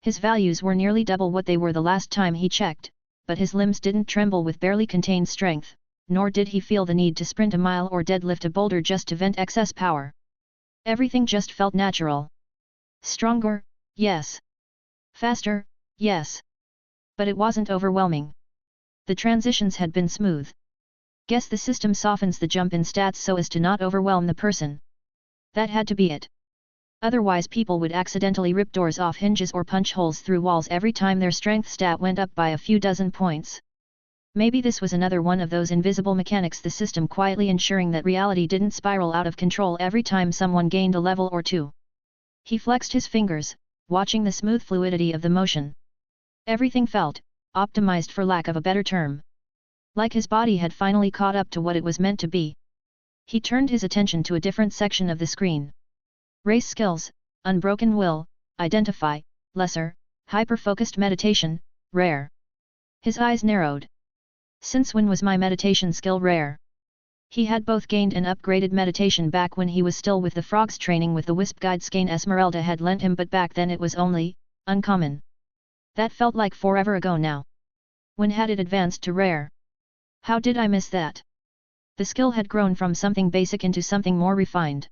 His values were nearly double what they were the last time he checked, but his limbs didn't tremble with barely contained strength, nor did he feel the need to sprint a mile or deadlift a boulder just to vent excess power. Everything just felt natural. Stronger, yes. Faster, yes. But it wasn't overwhelming. The transitions had been smooth. Guess the system softens the jump in stats so as to not overwhelm the person. That had to be it. Otherwise people would accidentally rip doors off hinges or punch holes through walls every time their strength stat went up by a few dozen points. Maybe this was another one of those invisible mechanics, the system quietly ensuring that reality didn't spiral out of control every time someone gained a level or two. He flexed his fingers, watching the smooth fluidity of the motion. Everything felt optimized, for lack of a better term. Like his body had finally caught up to what it was meant to be. He turned his attention to a different section of the screen. Race skills, unbroken will, identify, lesser, hyper-focused meditation, rare. His eyes narrowed. Since when was my meditation skill rare? He had both gained and upgraded meditation back when he was still with the frogs training with the wisp guide skein Esmeralda had lent him, but back then it was only uncommon. That felt like forever ago now. When had it advanced to rare? How did I miss that? The skill had grown from something basic into something more refined.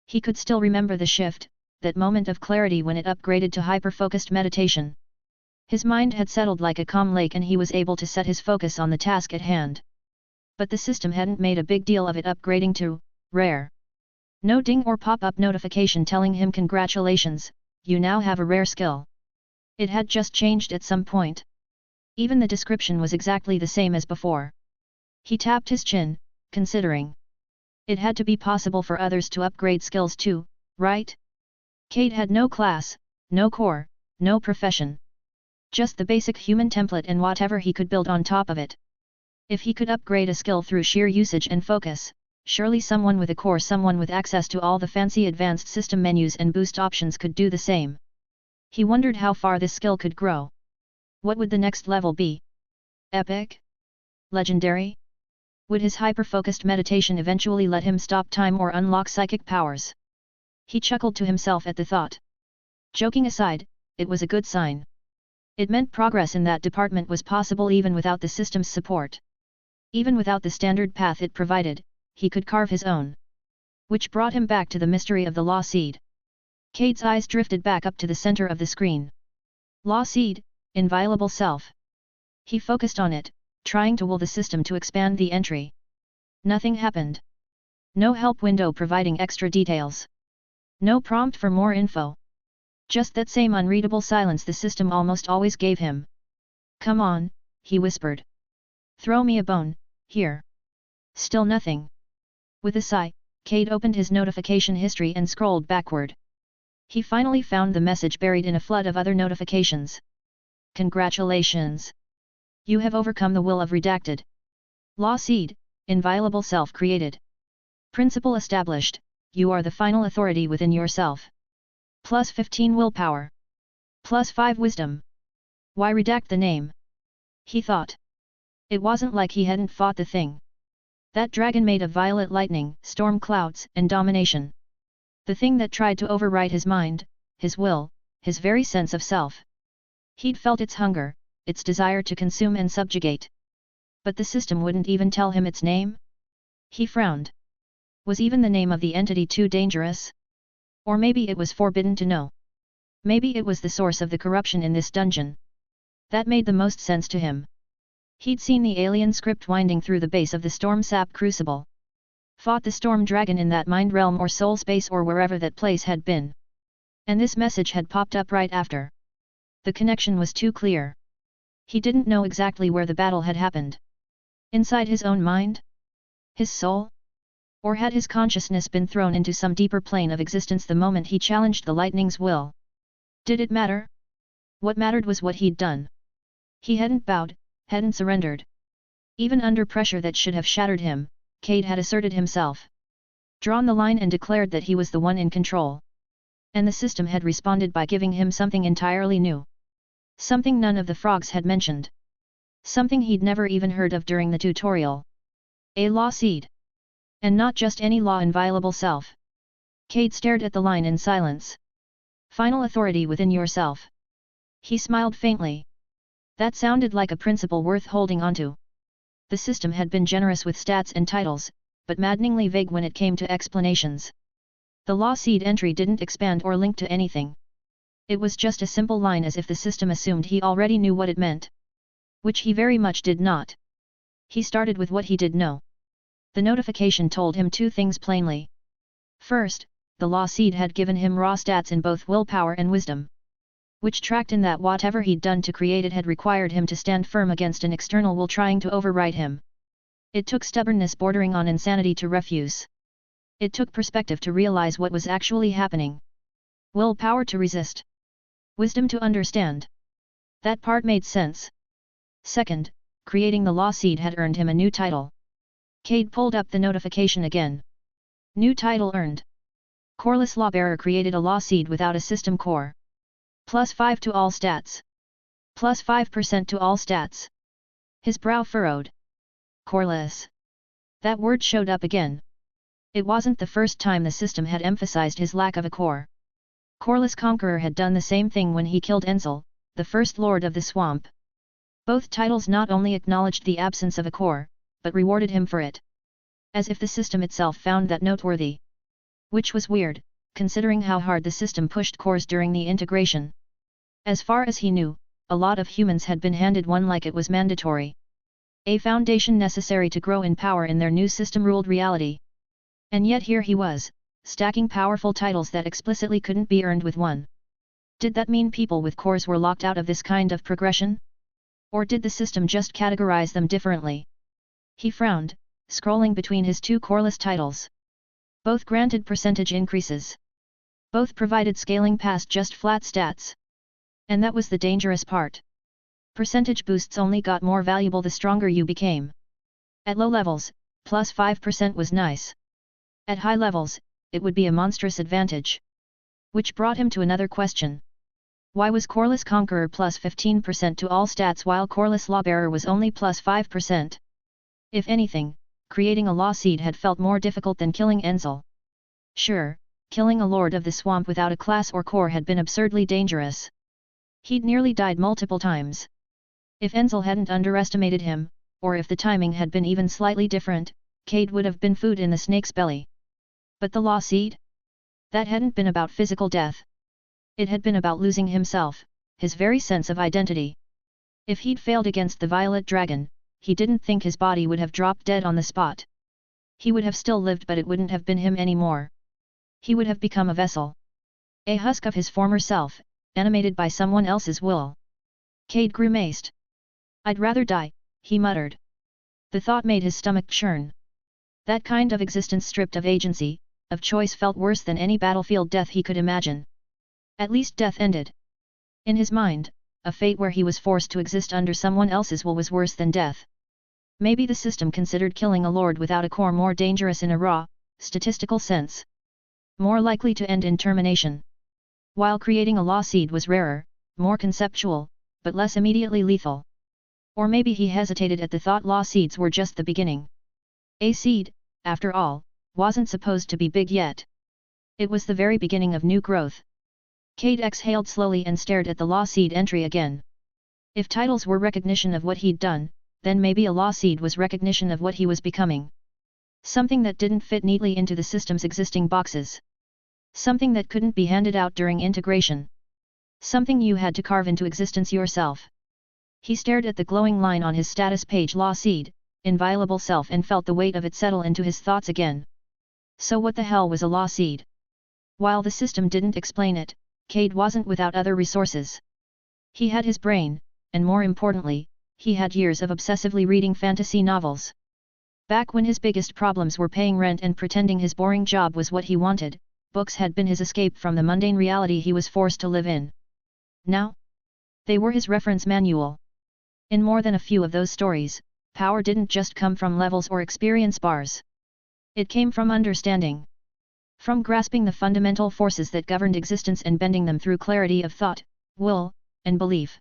He could still remember the shift, that moment of clarity when it upgraded to hyper-focused meditation. His mind had settled like a calm lake and he was able to set his focus on the task at hand. But the system hadn't made a big deal of it upgrading to rare. No ding or pop-up notification telling him congratulations, you now have a rare skill. It had just changed at some point. Even the description was exactly the same as before. He tapped his chin, considering. It had to be possible for others to upgrade skills too, right? Cade had no class, no core, no profession. Just the basic human template and whatever he could build on top of it. If he could upgrade a skill through sheer usage and focus, surely someone with a core, someone with access to all the fancy advanced system menus and boost options could do the same. He wondered how far this skill could grow. What would the next level be? Epic? Legendary? Would his hyper-focused meditation eventually let him stop time or unlock psychic powers? He chuckled to himself at the thought. Joking aside, it was a good sign. It meant progress in that department was possible even without the system's support. Even without the standard path it provided, he could carve his own. Which brought him back to the mystery of the Law Seed. Cade's eyes drifted back up to the center of the screen. Law Seed, inviolable self. He focused on it, trying to will the system to expand the entry. Nothing happened. No help window providing extra details. No prompt for more info. Just that same unreadable silence the system almost always gave him. Come on, he whispered. Throw me a bone, here. Still nothing. With a sigh, Cade opened his notification history and scrolled backward. He finally found the message buried in a flood of other notifications. Congratulations! You have overcome the will of Redacted. Law Seed, inviolable self created. Principle established, you are the final authority within yourself. Plus 15 willpower. Plus 5 wisdom. Why redact the name? He thought. It wasn't like he hadn't fought the thing. That dragon made of violet lightning, storm clouds, and domination. The thing that tried to override his mind, his will, his very sense of self. He'd felt its hunger, its desire to consume and subjugate. But the system wouldn't even tell him its name? He frowned. Was even the name of the entity too dangerous? Or maybe it was forbidden to know. Maybe it was the source of the corruption in this dungeon. That made the most sense to him. He'd seen the alien script winding through the base of the storm sap crucible. Fought the storm dragon in that mind realm or soul space or wherever that place had been. And this message had popped up right after. The connection was too clear. He didn't know exactly where the battle had happened. Inside his own mind? His soul? Or had his consciousness been thrown into some deeper plane of existence the moment he challenged the lightning's will? Did it matter? What mattered was what he'd done. He hadn't bowed, hadn't surrendered. Even under pressure that should have shattered him, Cade had asserted himself. Drawn the line and declared that he was the one in control. And the system had responded by giving him something entirely new. Something none of the frogs had mentioned. Something he'd never even heard of during the tutorial. A Law Seed. And not just any law inviolable self. Cade stared at the line in silence. Final authority within yourself. He smiled faintly. That sounded like a principle worth holding onto. The system had been generous with stats and titles, but maddeningly vague when it came to explanations. The Law Seed entry didn't expand or link to anything. It was just a simple line as if the system assumed he already knew what it meant. Which he very much did not. He started with what he did know. The notification told him two things plainly. First, the Law Seed had given him raw stats in both willpower and wisdom. Which tracked in that whatever he'd done to create it had required him to stand firm against an external will trying to override him. It took stubbornness bordering on insanity to refuse. It took perspective to realize what was actually happening. Willpower to resist. Wisdom to understand. That part made sense. Second, creating the Law Seed had earned him a new title. Cade pulled up the notification again. New title earned. Coreless Lawbearer created a Law Seed without a system core. Plus 5 to all stats. Plus 5% to all stats. His brow furrowed. Coreless. That word showed up again. It wasn't the first time the system had emphasized his lack of a core. Coreless Conqueror had done the same thing when he killed Ensel, the first lord of the swamp. Both titles not only acknowledged the absence of a core, but rewarded him for it. As if the system itself found that noteworthy. Which was weird, considering how hard the system pushed cores during the integration. As far as he knew, a lot of humans had been handed one like it was mandatory. A foundation necessary to grow in power in their new system-ruled reality. And yet here he was, stacking powerful titles that explicitly couldn't be earned with one. Did that mean people with cores were locked out of this kind of progression? Or did the system just categorize them differently? He frowned, scrolling between his two coreless titles. Both granted percentage increases. Both provided scaling past just flat stats. And that was the dangerous part. Percentage boosts only got more valuable the stronger you became. At low levels, plus 5% was nice. At high levels, it would be a monstrous advantage. Which brought him to another question. Why was Coreless Conqueror plus 15% to all stats while Coreless Lawbearer was only plus 5%? If anything, creating a law seed had felt more difficult than killing Enzel. Sure, killing a lord of the swamp without a class or core had been absurdly dangerous. He'd nearly died multiple times. If Enzel hadn't underestimated him, or if the timing had been even slightly different, Cade would have been food in the snake's belly. But the law seed? That hadn't been about physical death. It had been about losing himself, his very sense of identity. If he'd failed against the Violet Dragon, he didn't think his body would have dropped dead on the spot. He would have still lived, but it wouldn't have been him anymore. He would have become a vessel. A husk of his former self, animated by someone else's will. Cade grimaced. "I'd rather die," he muttered. The thought made his stomach churn. That kind of existence stripped of agency, of choice, felt worse than any battlefield death he could imagine. At least death ended. In his mind, a fate where he was forced to exist under someone else's will was worse than death. Maybe the system considered killing a lord without a core more dangerous in a raw, statistical sense. More likely to end in termination. While creating a law seed was rarer, more conceptual, but less immediately lethal. Or maybe he hesitated at the thought law seeds were just the beginning. A seed, after all, wasn't supposed to be big yet. It was the very beginning of new growth. Cade exhaled slowly and stared at the law seed entry again. If titles were recognition of what he'd done, then maybe a law seed was recognition of what he was becoming. Something that didn't fit neatly into the system's existing boxes. Something that couldn't be handed out during integration. Something you had to carve into existence yourself. He stared at the glowing line on his status page, law seed, inviolable self, and felt the weight of it settle into his thoughts again. So what the hell was a law seed? While the system didn't explain it, Cade wasn't without other resources. He had his brain, and more importantly, he had years of obsessively reading fantasy novels. Back when his biggest problems were paying rent and pretending his boring job was what he wanted, books had been his escape from the mundane reality he was forced to live in. Now? They were his reference manual. In more than a few of those stories, power didn't just come from levels or experience bars. It came from understanding. From grasping the fundamental forces that governed existence and bending them through clarity of thought, will, and belief.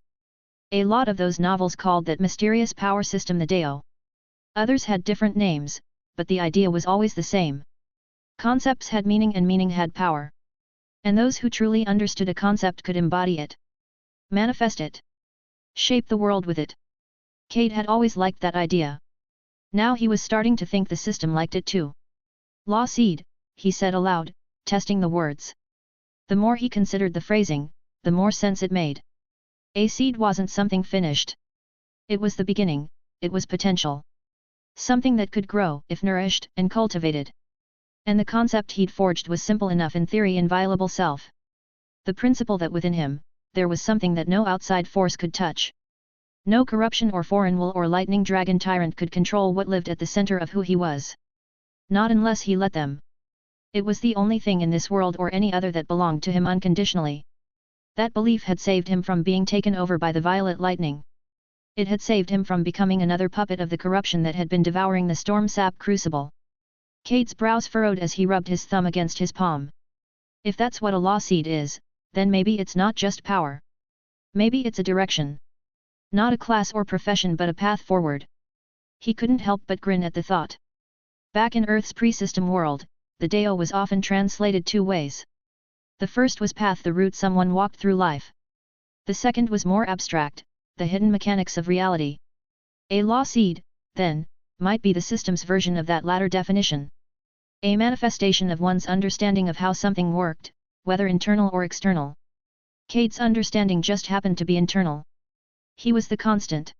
A lot of those novels called that mysterious power system the Deo. Others had different names, but the idea was always the same. Concepts had meaning and meaning had power. And those who truly understood a concept could embody it. Manifest it. Shape the world with it. Cade had always liked that idea. Now he was starting to think the system liked it too. Law seed, he said aloud, testing the words. The more he considered the phrasing, the more sense it made. A seed wasn't something finished. It was the beginning, it was potential. Something that could grow if nourished and cultivated. And the concept he'd forged was simple enough in theory: inviolable self. The principle that within him, there was something that no outside force could touch. No corruption or foreign will or lightning dragon tyrant could control what lived at the center of who he was. Not unless he let them. It was the only thing in this world or any other that belonged to him unconditionally. That belief had saved him from being taken over by the violet lightning. It had saved him from becoming another puppet of the corruption that had been devouring the storm sap crucible. Cade's brows furrowed as he rubbed his thumb against his palm. If that's what a law seed is, then maybe it's not just power. Maybe it's a direction. Not a class or profession, but a path forward. He couldn't help but grin at the thought. Back in Earth's pre-system world, the Deo was often translated two ways. The first was path, the route someone walked through life. The second was more abstract, the hidden mechanics of reality. A law seed, then, might be the system's version of that latter definition. A manifestation of one's understanding of how something worked, whether internal or external. Cade's understanding just happened to be internal. He was the constant.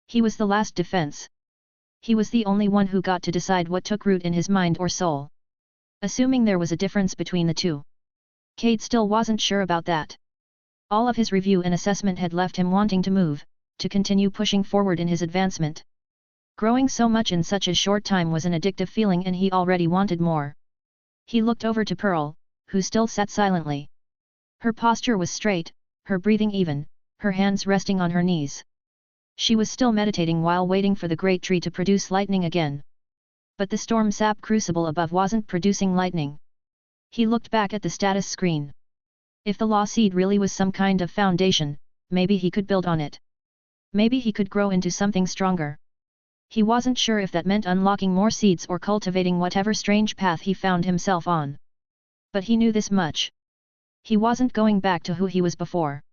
He was the last defense. He was the only one who got to decide what took root in his mind or soul. Assuming there was a difference between the two. Cade still wasn't sure about that. All of his review and assessment had left him wanting to move, to continue pushing forward in his advancement. Growing so much in such a short time was an addictive feeling, and he already wanted more. He looked over to Pearl, who still sat silently. Her posture was straight, her breathing even, her hands resting on her knees. She was still meditating while waiting for the great tree to produce lightning again. But the storm sap crucible above wasn't producing lightning. He looked back at the status screen. If the law seed really was some kind of foundation, maybe he could build on it. Maybe he could grow into something stronger. He wasn't sure if that meant unlocking more seeds or cultivating whatever strange path he found himself on. But he knew this much. He wasn't going back to who he was before.